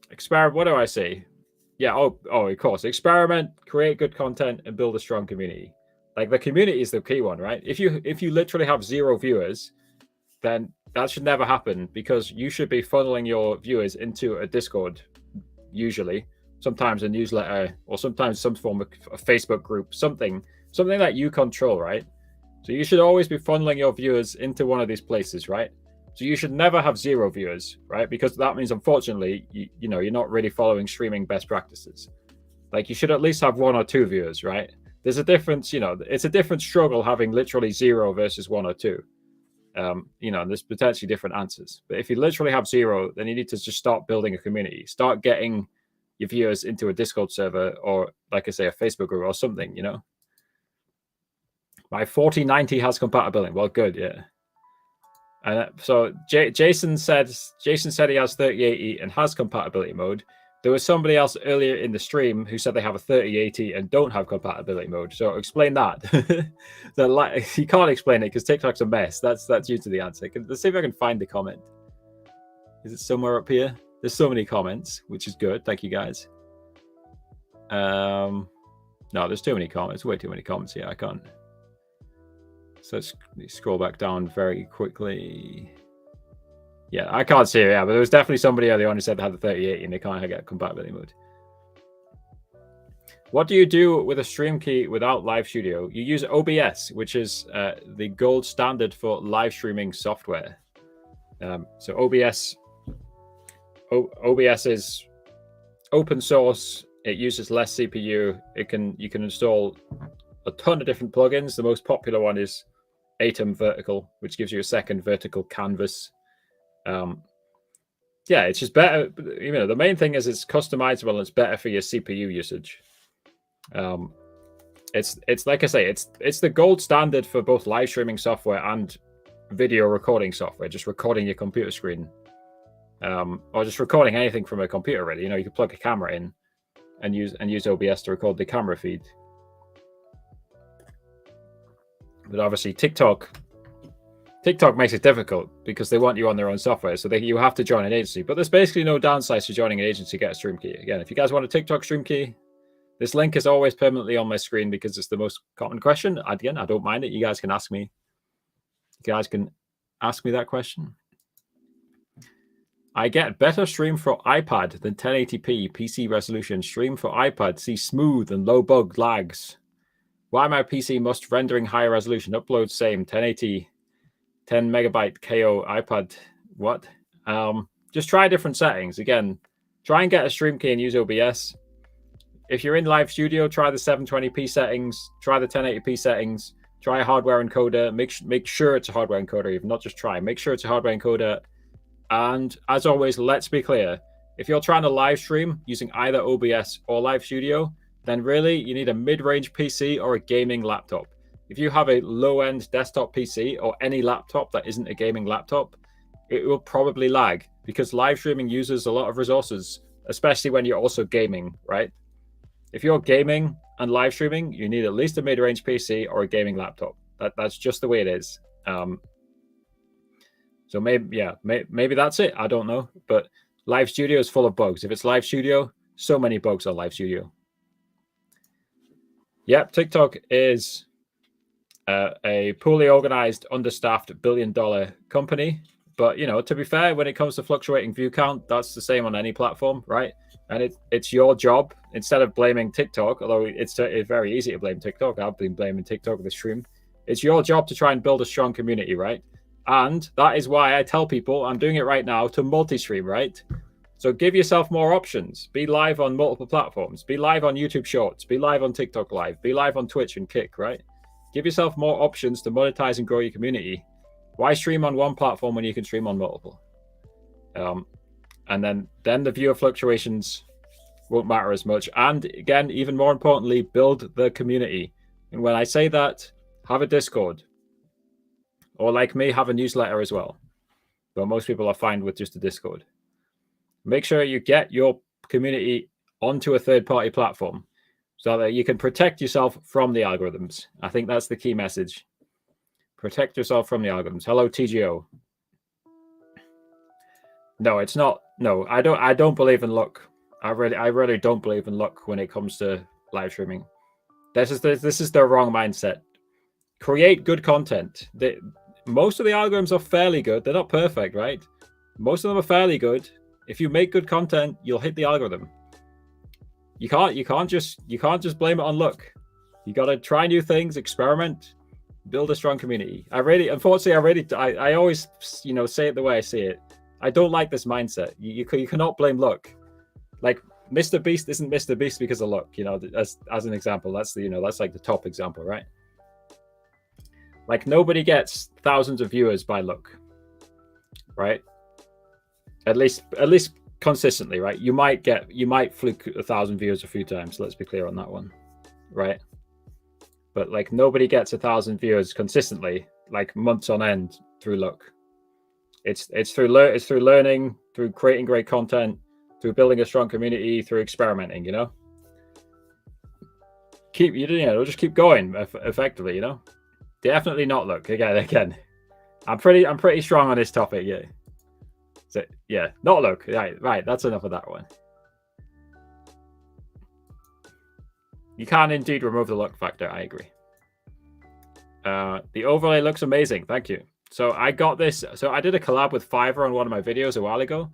Experiment, what do I say? Yeah, oh, of course. Experiment, create good content, and build a strong community. Like the community is the key one, right? If you literally have 0 viewers, then that should never happen because you should be funneling your viewers into a Discord, usually. Sometimes a newsletter, or sometimes some form of a Facebook group, something that you control, right? So you should always be funneling your viewers into one of these places, right? So you should never have 0 viewers, right? Because that means, unfortunately, you're not really following streaming best practices. Like you should at least have 1 or 2 viewers, right? There's a difference, it's a different struggle having literally 0 versus 1 or 2. You know, and there's potentially different answers. But if you literally have 0, then you need to just start building a community. Start getting your viewers into a Discord server, or like I say, a Facebook group or something, you know. My 4090 has compatibility. Well, good, yeah. And so Jason said he has 3080 and has compatibility mode. There was somebody else earlier in the stream who said they have a 3080 and don't have compatibility mode. So explain that. You can't explain it because TikTok's a mess. That's usually the answer. Let's see if I can find the comment. Is it somewhere up here? There's so many comments, which is good. Thank you, guys. No, there's too many comments. Way too many comments here. I can't. So let's scroll back down very quickly. Yeah, I can't see it, yeah, but there was definitely somebody earlier on who said they had the 3080 and they can't get compatibility mode. What do you do with a stream key without Live Studio? You use OBS, which is the gold standard for live streaming software. So OBS is open source. It uses less CPU. You can install a ton of different plugins. The most popular one is Atom Vertical, which gives you a second vertical canvas. Yeah, it's just better. You know, the main thing is it's customizable and it's better for your CPU usage. It's like I say, it's the gold standard for both live streaming software and video recording software. Just recording your computer screen, or just recording anything from a computer. Really, you know, you can plug a camera in and use OBS to record the camera feed. But obviously, TikTok makes it difficult because they want you on their own software, so you have to join an agency. But there's basically no downsides to joining an agency to get a stream key. Again, if you guys want a TikTok stream key, this link is always permanently on my screen because it's the most common question. Again, I don't mind it. You guys can ask me. You guys can ask me that question. I get better stream for iPad than 1080p PC resolution. Stream for iPad, see smooth and low bug lags. Why my PC must rendering higher resolution? Upload same 1080, 10 megabyte KO iPad. What? Just try different settings. Again, try and get a stream key and use OBS. If you're in Live Studio, try the 720p settings. Try the 1080p settings. Try a hardware encoder. Make sure it's a hardware encoder. Even not just try. Make sure it's a hardware encoder. And as always, let's be clear. If you're trying to live stream using either OBS or Live Studio, then really you need a mid-range PC or a gaming laptop. If you have a low-end desktop PC or any laptop that isn't a gaming laptop, it will probably lag because live streaming uses a lot of resources, especially when you're also gaming, right? If you're gaming and live streaming, you need at least a mid-range PC or a gaming laptop. That's just the way it is. So maybe that's it. I don't know. But Live Studio is full of bugs. If it's Live Studio, so many bugs on Live Studio. Yep, TikTok is a poorly organized, understaffed billion-dollar company. But, you know, to be fair, when it comes to fluctuating view count, that's the same on any platform, right? And it's your job, instead of blaming TikTok, although it's very easy to blame TikTok. I've been blaming TikTok with the stream. It's your job to try and build a strong community, right? And that is why I tell people, I'm doing it right now, to multi-stream, right? So give yourself more options. Be live on multiple platforms. Be live on YouTube Shorts. Be live on TikTok Live. Be live on Twitch and Kick, right? Give yourself more options to monetize and grow your community. Why stream on one platform when you can stream on multiple? And then the viewer fluctuations won't matter as much. And again, even more importantly, build the community. And when I say that, have a Discord. Or like me, have a newsletter as well. But most people are fine with just a Discord. Make sure you get your community onto a third-party platform so that you can protect yourself from the algorithms. I think that's the key message. Protect yourself from the algorithms. Hello, TGO. No, it's not. No, I don't believe in luck. I really don't believe in luck when it comes to live streaming. This is the wrong mindset. Create good content. Most of the algorithms are fairly good. They're not perfect, right? Most of them are fairly good. If you make good content, you'll hit the algorithm. You can't just blame it on luck. You got to try new things, experiment, build a strong community. I always, you know, say it the way I see it. I don't like this mindset. You cannot blame luck. Like Mr. Beast isn't Mr. Beast because of luck. You know, as an example, that's like the top example, right? Like nobody gets thousands of viewers by luck, right? At least consistently, right? You might fluke 1,000 viewers a few times. Let's be clear on that one, right? But like nobody gets 1,000 viewers consistently, like months on end through luck. It's through learning, through creating great content, through building a strong community, through experimenting. You know, just keep going effectively. You know, definitely not luck. Again, I'm pretty strong on this topic. Yeah. So yeah, not luck. Right. That's enough of that one. You can indeed remove the luck factor. I agree. The overlay looks amazing. Thank you. So I got this. So I did a collab with Fiverr on one of my videos a while ago.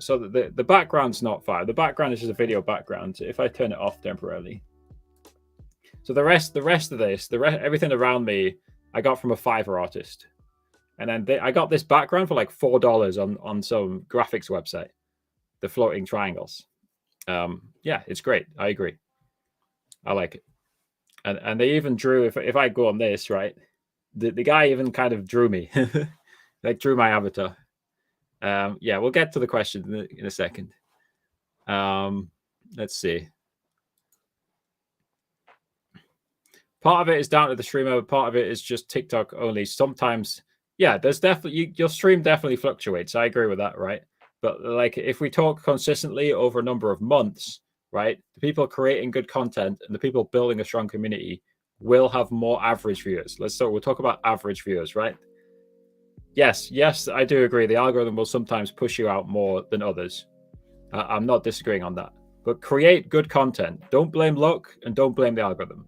So the background's not Fiverr. The background is just a video background. If I turn it off temporarily. So the rest of this, everything around me, I got from a Fiverr artist. And then I got this background for like $4 on some graphics website. The floating triangles. Yeah, it's great. I agree. I like it. And they even drew, if I go on this, right, the guy even kind of drew me, like drew my avatar. Yeah, we'll get to the question in a second. Let's see. Part of it is down to the streamer, part of it is just TikTok only. Sometimes, yeah, there's definitely, your stream definitely fluctuates. I agree with that, right? But like, if we talk consistently over a number of months, right, the people creating good content and the people building a strong community will have more average viewers. We'll talk about average viewers, right? Yes, I do agree. The algorithm will sometimes push you out more than others. I'm not disagreeing on that. But create good content. Don't blame luck and don't blame the algorithm.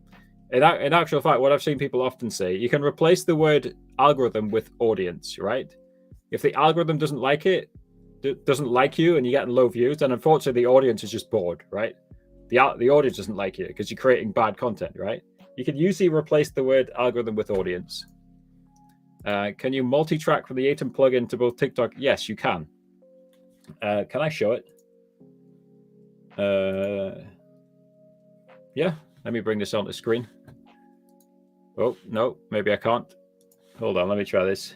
In actual fact, what I've seen people often say, you can replace the word algorithm with audience, right? If the algorithm doesn't like it, doesn't like you and you're getting low views, then unfortunately the audience is just bored, right? The audience doesn't like you because you're creating bad content, right? You can usually replace the word algorithm with audience. Can you multi-track from the Atom plugin to both TikTok? Yes, you can. Can I show it? Yeah, let me bring this on the screen. Oh, no, maybe I can't. Hold on, let me try this.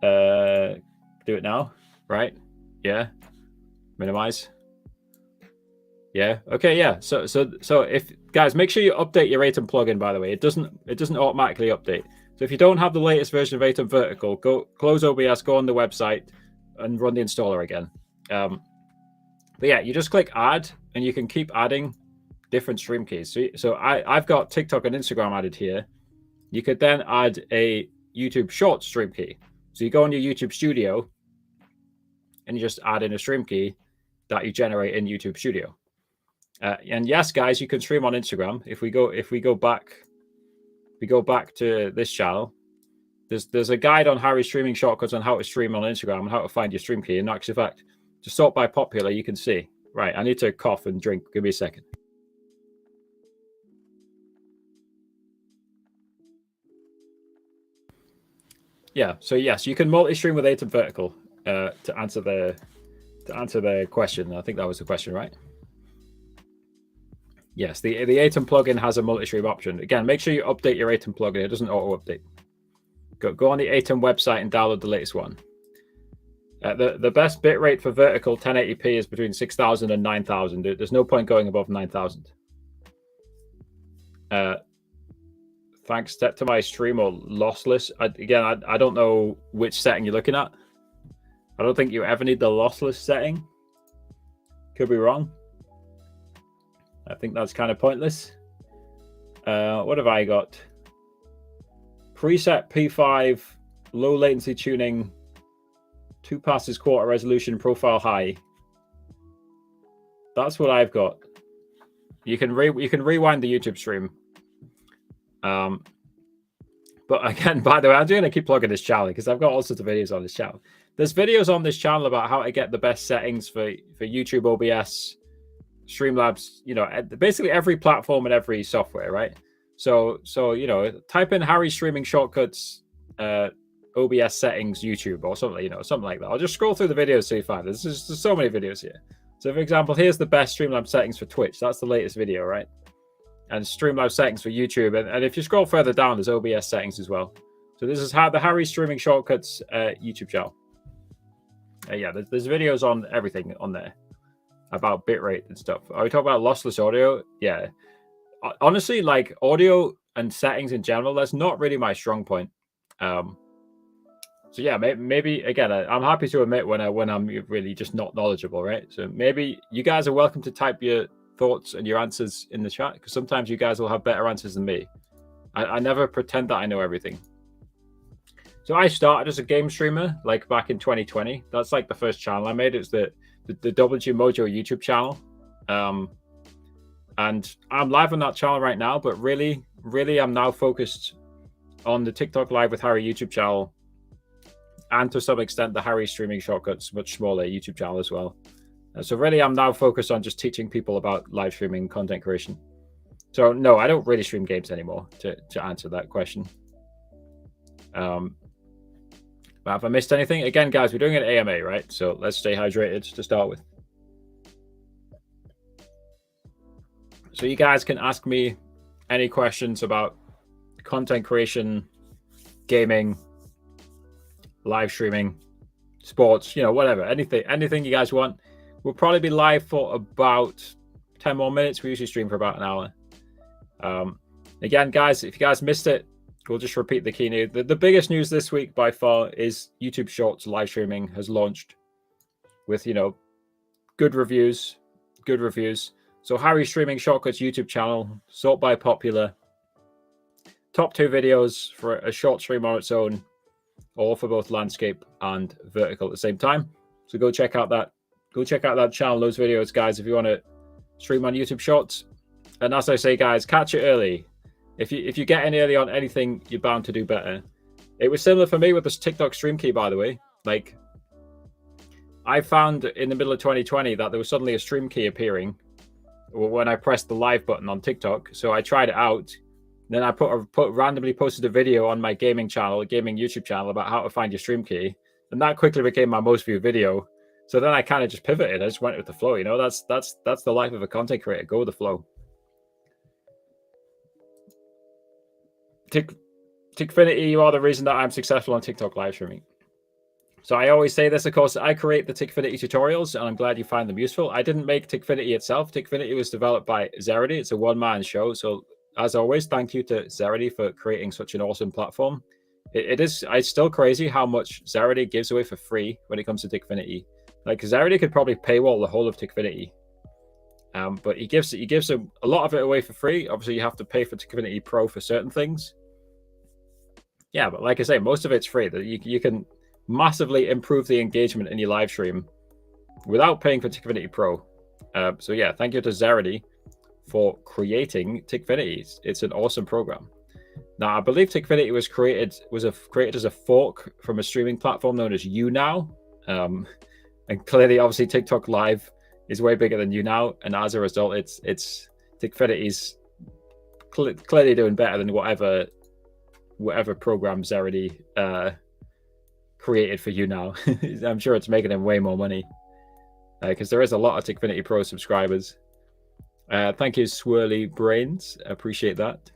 Do it now, right? Yeah. Minimize. Yeah. Okay. Yeah. So if guys, make sure you update your Atom plugin. By the way, it doesn't automatically update. So if you don't have the latest version of Atom Vertical, go close OBS, go on the website, and run the installer again. But yeah, you just click add, and you can keep adding different stream keys. So I've got TikTok and Instagram added here. You could then add a YouTube short stream key. So you go on your YouTube Studio, and you just add in a stream key that you generate in YouTube Studio. And yes, guys, you can stream on Instagram. If we go back to this channel, there's a guide on Harry's streaming shortcuts on how to stream on Instagram and how to find your stream key. In actual fact, to sort by popular, you can see. Right, I need to cough and drink. Give me a second. Yeah, so yes, you can multi-stream with Atom Vertical to answer the question. I think that was the question, right? Yes, the Atom plugin has a multi-stream option. Again, make sure you update your Atom plugin. It doesn't auto-update. Go on the Atom website and download the latest one. The best bitrate for vertical 1080p is between 6,000 and 9,000. There's no point going above 9,000. Thanks. Step to my stream or lossless. I don't know which setting you're looking at. I don't think you ever need the lossless setting. Could be wrong. I think that's kind of pointless. What have I got? Preset P5, low latency tuning, 2 passes quarter resolution, profile high. That's what I've got. You can rewind the YouTube stream. But again, by the way, I'm going to keep plugging this channel because I've got all sorts of videos on this channel. There's videos on this channel about how to get the best settings for YouTube OBS, Streamlabs, basically every platform and every software, right? So type in Harry streaming shortcuts, OBS settings, YouTube or something, something like that. I'll just scroll through the videos so you find it. There's so many videos here. So for example, here's the best Streamlabs settings for Twitch. That's the latest video, right? and Streamlabs settings for YouTube. And if you scroll further down, there's OBS settings as well. So this is how the Harry Streaming Shortcuts YouTube channel. Yeah, there's videos on everything on there about bitrate and stuff. Are we talking about lossless audio? Yeah. Honestly, like audio and settings in general, that's not really my strong point. So yeah, maybe again, I'm happy to admit when I'm really just not knowledgeable, right? So maybe you guys are welcome to type your thoughts and your answers in the chat, because sometimes you guys will have better answers than me. I never pretend that I know everything. So I started as a game streamer like back in 2020. That's like the first channel I made. It's the WG Mojo YouTube channel. And I'm live on that channel right now, but really I'm now focused on the TikTok Live with Harry YouTube channel, and to some extent the Harry Streaming Shortcuts, much smaller YouTube channel as well. So really I'm now focused on just teaching people about live streaming content creation. So no, I don't really stream games anymore, to answer that question. But have I missed anything? Again, guys, we're doing an AMA, right? So let's stay hydrated to start with. So you guys can ask me any questions about content creation, gaming, live streaming, sports, you know, whatever, anything you guys want. We'll probably be live for about 10 more minutes. We usually stream for about an hour. Again, guys, if you guys missed it, we'll just repeat the key news. The biggest news this week by far is YouTube Shorts live streaming has launched with, you know, good reviews. So Harry Streaming Shortcuts YouTube channel, sort by popular. Top 2 videos for a short stream on its own, all for both landscape and vertical at the same time. So go check out that channel, those videos, guys, if you want to stream on YouTube Shorts. And as I say, guys, catch it early. If you get in early on anything, you're bound to do better. It was similar for me with this TikTok stream key, by the way. Like, I found in the middle of 2020 that there was suddenly a stream key appearing when I pressed the live button on TikTok. So I tried it out. Then I randomly posted a video on my gaming YouTube channel about how to find your stream key. And that quickly became my most viewed video. So then I kind of just pivoted. I just went with the flow. You know, that's the life of a content creator. Go with the flow. Tickfinity, you are the reason that I'm successful on TikTok live streaming. So I always say this, of course, I create the Tickfinity tutorials, and I'm glad you find them useful. I didn't make Tickfinity itself. Tickfinity was developed by Zeredy. It's a one-man show. So as always, thank you to Zeredy for creating such an awesome platform. It's still crazy how much Zeredy gives away for free when it comes to Tickfinity. Like, Zeredy could probably paywall the whole of Tickfinity. But he gives a lot of it away for free. Obviously, you have to pay for Tickfinity Pro for certain things. Yeah, but like I say, most of it's free. That you can massively improve the engagement in your live stream without paying for Tickfinity Pro. So yeah, thank you to Zeredy for creating Tickfinity. It's an awesome program. Now, I believe Tickfinity was created as a fork from a streaming platform known as YouNow. And clearly, obviously, TikTok Live is way bigger than YouNow, and as a result, it's Tickfinity's clearly doing better than whatever program Zeredy created for YouNow. I'm sure it's making him way more money because there is a lot of Tickfinity Pro subscribers. Thank you, Swirly Brains. Appreciate that.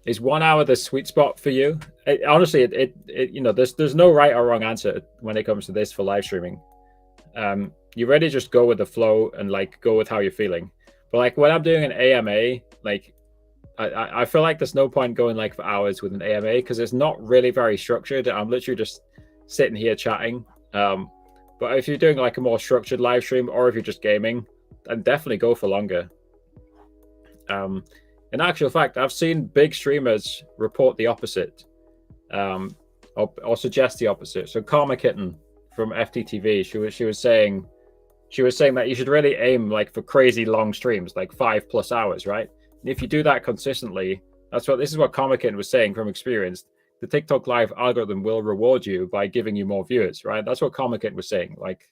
Is 1 hour the sweet spot for you? Honestly, you know, there's no right or wrong answer when it comes to this for live streaming. You really just go with the flow and like go with how you're feeling. But like when I'm doing an AMA, like I feel like there's no point going like for hours with an AMA because it's not really very structured. I'm literally just sitting here chatting. But if you're doing like a more structured live stream, or if you're just gaming, then definitely go for longer. In actual fact, I've seen big streamers report the opposite, or suggest the opposite. So Karma Kitten from FTTV, she was saying that you should really aim like for crazy long streams, like 5+ hours, right? And if you do that consistently, this is what Karma Kitten was saying from experience. The TikTok Live algorithm will reward you by giving you more viewers, right? That's what Karma Kitten was saying. Like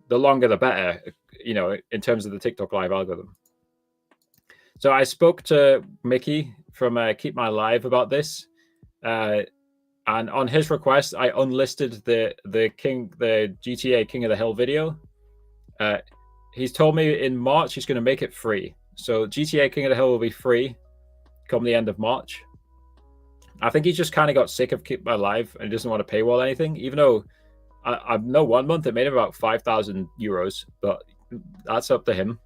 the longer the better, you know, in terms of the TikTok Live algorithm. So I spoke to Mickey from Keep My Live about this, and on his request, I unlisted the GTA King of the Hill video. He's told me in March he's going to make it free. So GTA King of the Hill will be free come the end of March. I think he just kind of got sick of Keep My Live and he doesn't want to paywall anything, even though I know 1 month it made him about 5,000 euros, but that's up to him.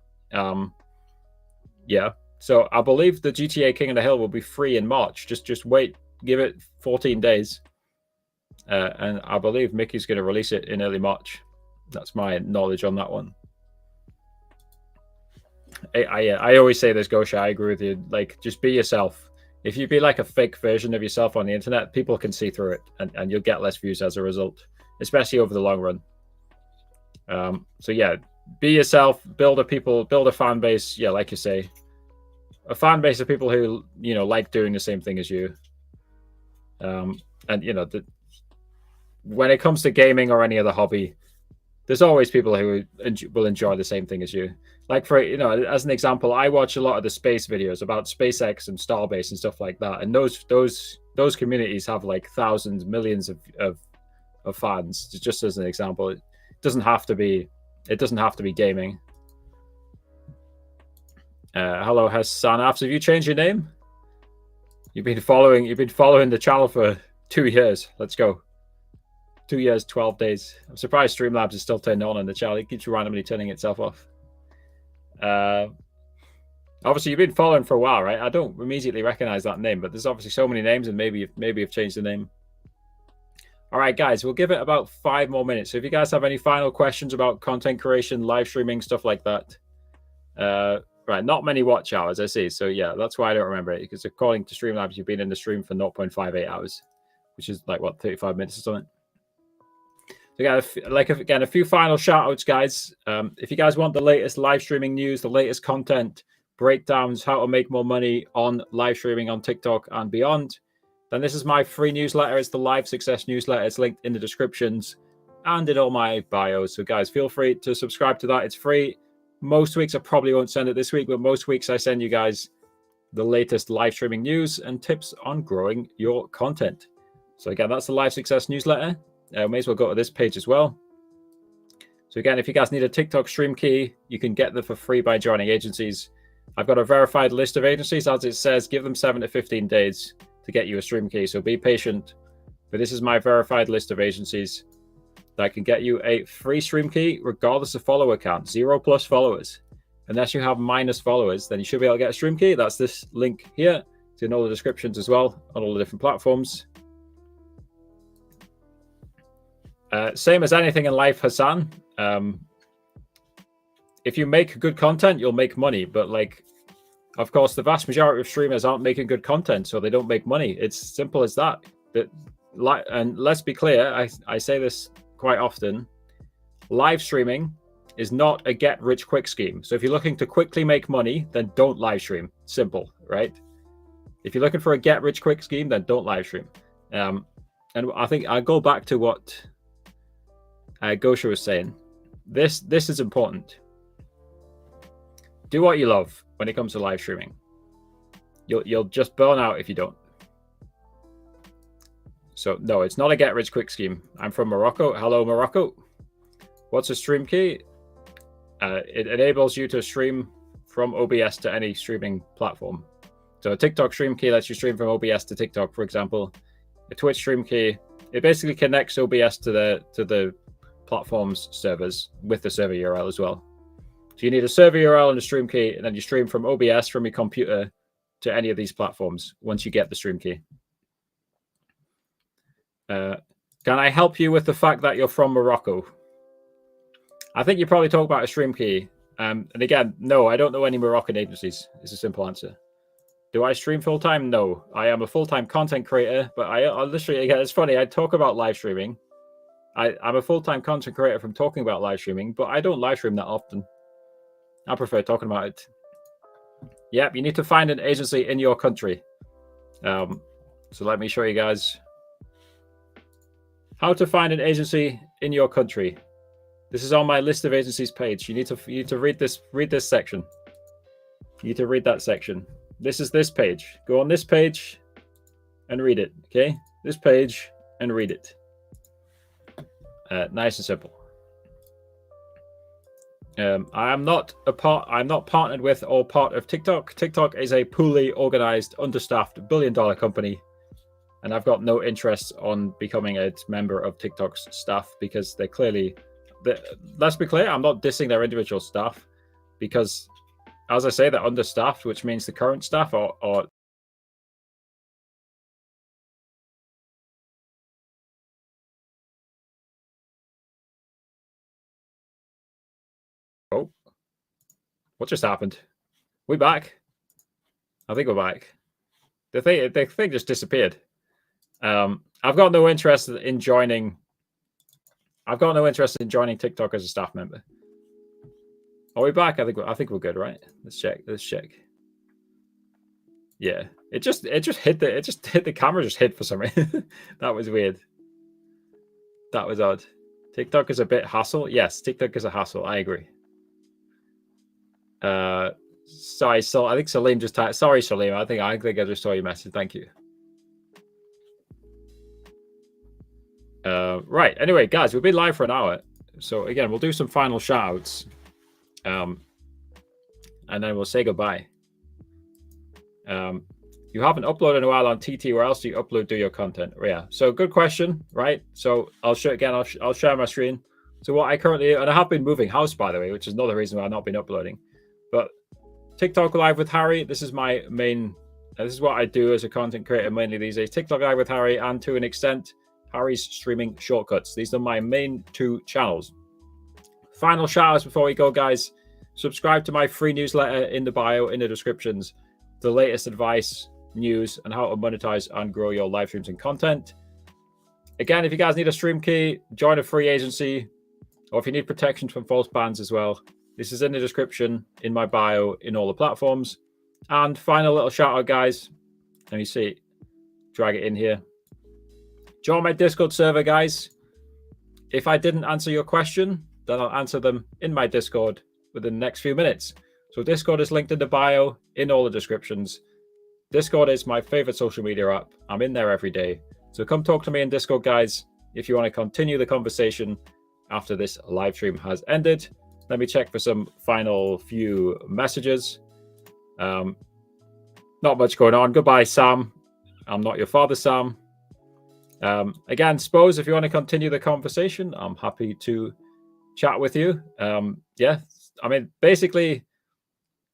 Yeah. So I believe the GTA King of the Hill will be free in March. Just wait, give it 14 days. And I believe Mickey's going to release it in early March. That's my knowledge on that one. I always say this, Gosha. I agree with you. Like, just be yourself. If you be like a fake version of yourself on the internet, people can see through it, and you'll get less views as a result, especially over the long run. So yeah, be yourself. Build a fan base. Yeah, like you say, a fan base of people who like doing the same thing as you. And when it comes to gaming or any other hobby, there's always people who will enjoy the same thing as you. Like for as an example, I watch a lot of the space videos about SpaceX and Starbase and stuff like that, and those communities have like thousands, millions of fans. Just as an example, it doesn't have to be gaming. Hello, Hassan. After, have you changed your name? You've been following the channel for 2 years. Let's go. 2 years, 12 days. I'm surprised Streamlabs is still turned on in the channel. It keeps randomly turning itself off. Obviously, you've been following for a while, right? I don't immediately recognize that name, but there's obviously so many names, and maybe you've changed the name. All right, guys, we'll give it about 5 more minutes. So if you guys have any final questions about content creation, live streaming, stuff like that. Right, not many watch hours, I see. So yeah, that's why I don't remember it, because according to Streamlabs, you've been in the stream for 0.58 hours, which is like, what, 35 minutes or something? So again, a few final shout outs, guys. If you guys want the latest live streaming news, the latest content, breakdowns, how to make more money on live streaming on TikTok and beyond, then this is my free newsletter. It's the Live Success newsletter. It's linked in the descriptions and in all my bios. So guys, feel free to subscribe to that. It's free. Most weeks I probably won't send it this week, but most weeks I send you guys the latest live streaming news and tips on growing your content. So again, that's the Live Success newsletter. May as well go to this page as well. So again, if you guys need a TikTok stream key, you can get them for free by joining agencies. I've got a verified list of agencies. As it says, give them 7 to 15 days to get you a stream key. So be patient. But this is my verified list of agencies that can get you a free stream key regardless of follower count. 0+ followers. Unless you have minus followers, then you should be able to get a stream key. That's this link here. It's in all the descriptions as well on all the different platforms. Same as anything in life, Hassan. If you make good content, you'll make money. But like, of course, the vast majority of streamers aren't making good content, so they don't make money. It's simple as that. And let's be clear, I say this quite often. Live streaming is not a get-rich-quick scheme. So if you're looking to quickly make money, then don't live stream. Simple, right? If you're looking for a get-rich-quick scheme, then don't live stream. And I think I go back to what Gosha was saying. This is important. Do what you love when it comes to live streaming. You'll just burn out if you don't. So no, it's not a get rich quick scheme. I'm from Morocco. Hello, Morocco. What's a stream key? It enables you to stream from OBS to any streaming platform. So a TikTok stream key lets you stream from OBS to TikTok, for example. A Twitch stream key, it basically connects OBS to the platform's servers with the server URL as well. So you need a server URL and a stream key, and then you stream from OBS from your computer to any of these platforms once you get the stream key. Can I help you with the fact that you're from Morocco? I think you probably talk about a stream key. And again, no, I don't know any Moroccan agencies. It's a simple answer. Do I stream full-time? No. I am a full-time content creator, but I literally, again, it's funny, I talk about live streaming. I'm a full-time content creator from talking about live streaming, but I don't live stream that often. I prefer talking about it. Yep, you need to find an agency in your country. So let me show you guys how to find an agency in your country. This is on my list of agencies page. You need to read this section. You need to read that section. This is this page. Go on this page and read it. Okay, this page and read it. Nice and simple. I'm not partnered with or part of TikTok. TikTok is a poorly organized, understaffed billion-dollar company, and I've got no interest on becoming a member of TikTok's staff because they're clearly. Let's be clear, I'm not dissing their individual staff, because, as I say, they're understaffed, which means the current staff are oh, what just happened? We back? I think we're back. The thing just disappeared. I've got no interest in joining. I've got no interest in joining TikTok as a staff member. Are we back? I think we're good, right? Let's check. Yeah, it just hit the camera just hit for some reason. That was weird. That was odd. TikTok is a bit hassle. Yes, TikTok is a hassle. I agree. Sorry, so I think Salim just typed. Sorry, Salim. I think I just saw your message. Thank you. Right. Anyway, guys, we've been live for an hour. So again, we'll do some final shout outs. And then we'll say goodbye. You haven't uploaded in a while on TT. Where else do you do your content? Yeah. So good question, right? So I'll show again. I'll share my screen. So what I currently, and I have been moving house, by the way, which is another reason why I've not been uploading. But TikTok Live with Harry. This is my main. This is what I do as a content creator mainly these days. TikTok Live with Harry, and to an extent, Harry's streaming shortcuts. These are my main two channels. Final shout outs before we go, guys. Subscribe to my free newsletter in the bio, in the descriptions. The latest advice, news, and how to monetize and grow your live streams and content. Again, if you guys need a stream key, join a free agency, or if you need protection from false bans as well, this is in the description, in my bio, in all the platforms. And final little shout out, guys. Let me see. Drag it in here. Join my Discord server, guys. If I didn't answer your question, then I'll answer them in my Discord within the next few minutes. So Discord is linked in the bio, in all the descriptions. Discord is my favorite social media app. I'm in there every day. So come talk to me in Discord, guys, if you want to continue the conversation after this live stream has ended. Let me check for some final few messages. Not much going on. Goodbye, Sam. I'm not your father, Sam. Again, suppose if you want to continue the conversation, I'm happy to chat with you. Yeah, I mean, basically,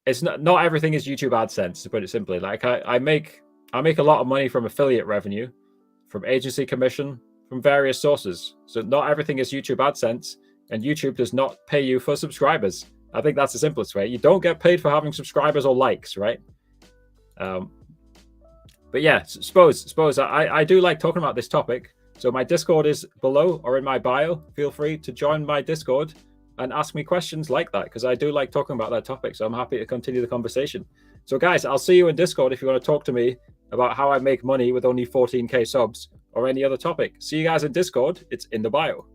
it's not everything is YouTube AdSense, to put it simply. Like I make a lot of money from affiliate revenue, from agency commission, from various sources. So not everything is YouTube AdSense, and YouTube does not pay you for subscribers. I think that's the simplest way. You don't get paid for having subscribers or likes, right? But yeah, suppose I do like talking about this topic. So my Discord is below or in my bio. Feel free to join my Discord and ask me questions like that, because I do like talking about that topic. So I'm happy to continue the conversation. So guys, I'll see you in Discord if you want to talk to me about how I make money with only 14K subs or any other topic. See you guys in Discord. It's in the bio.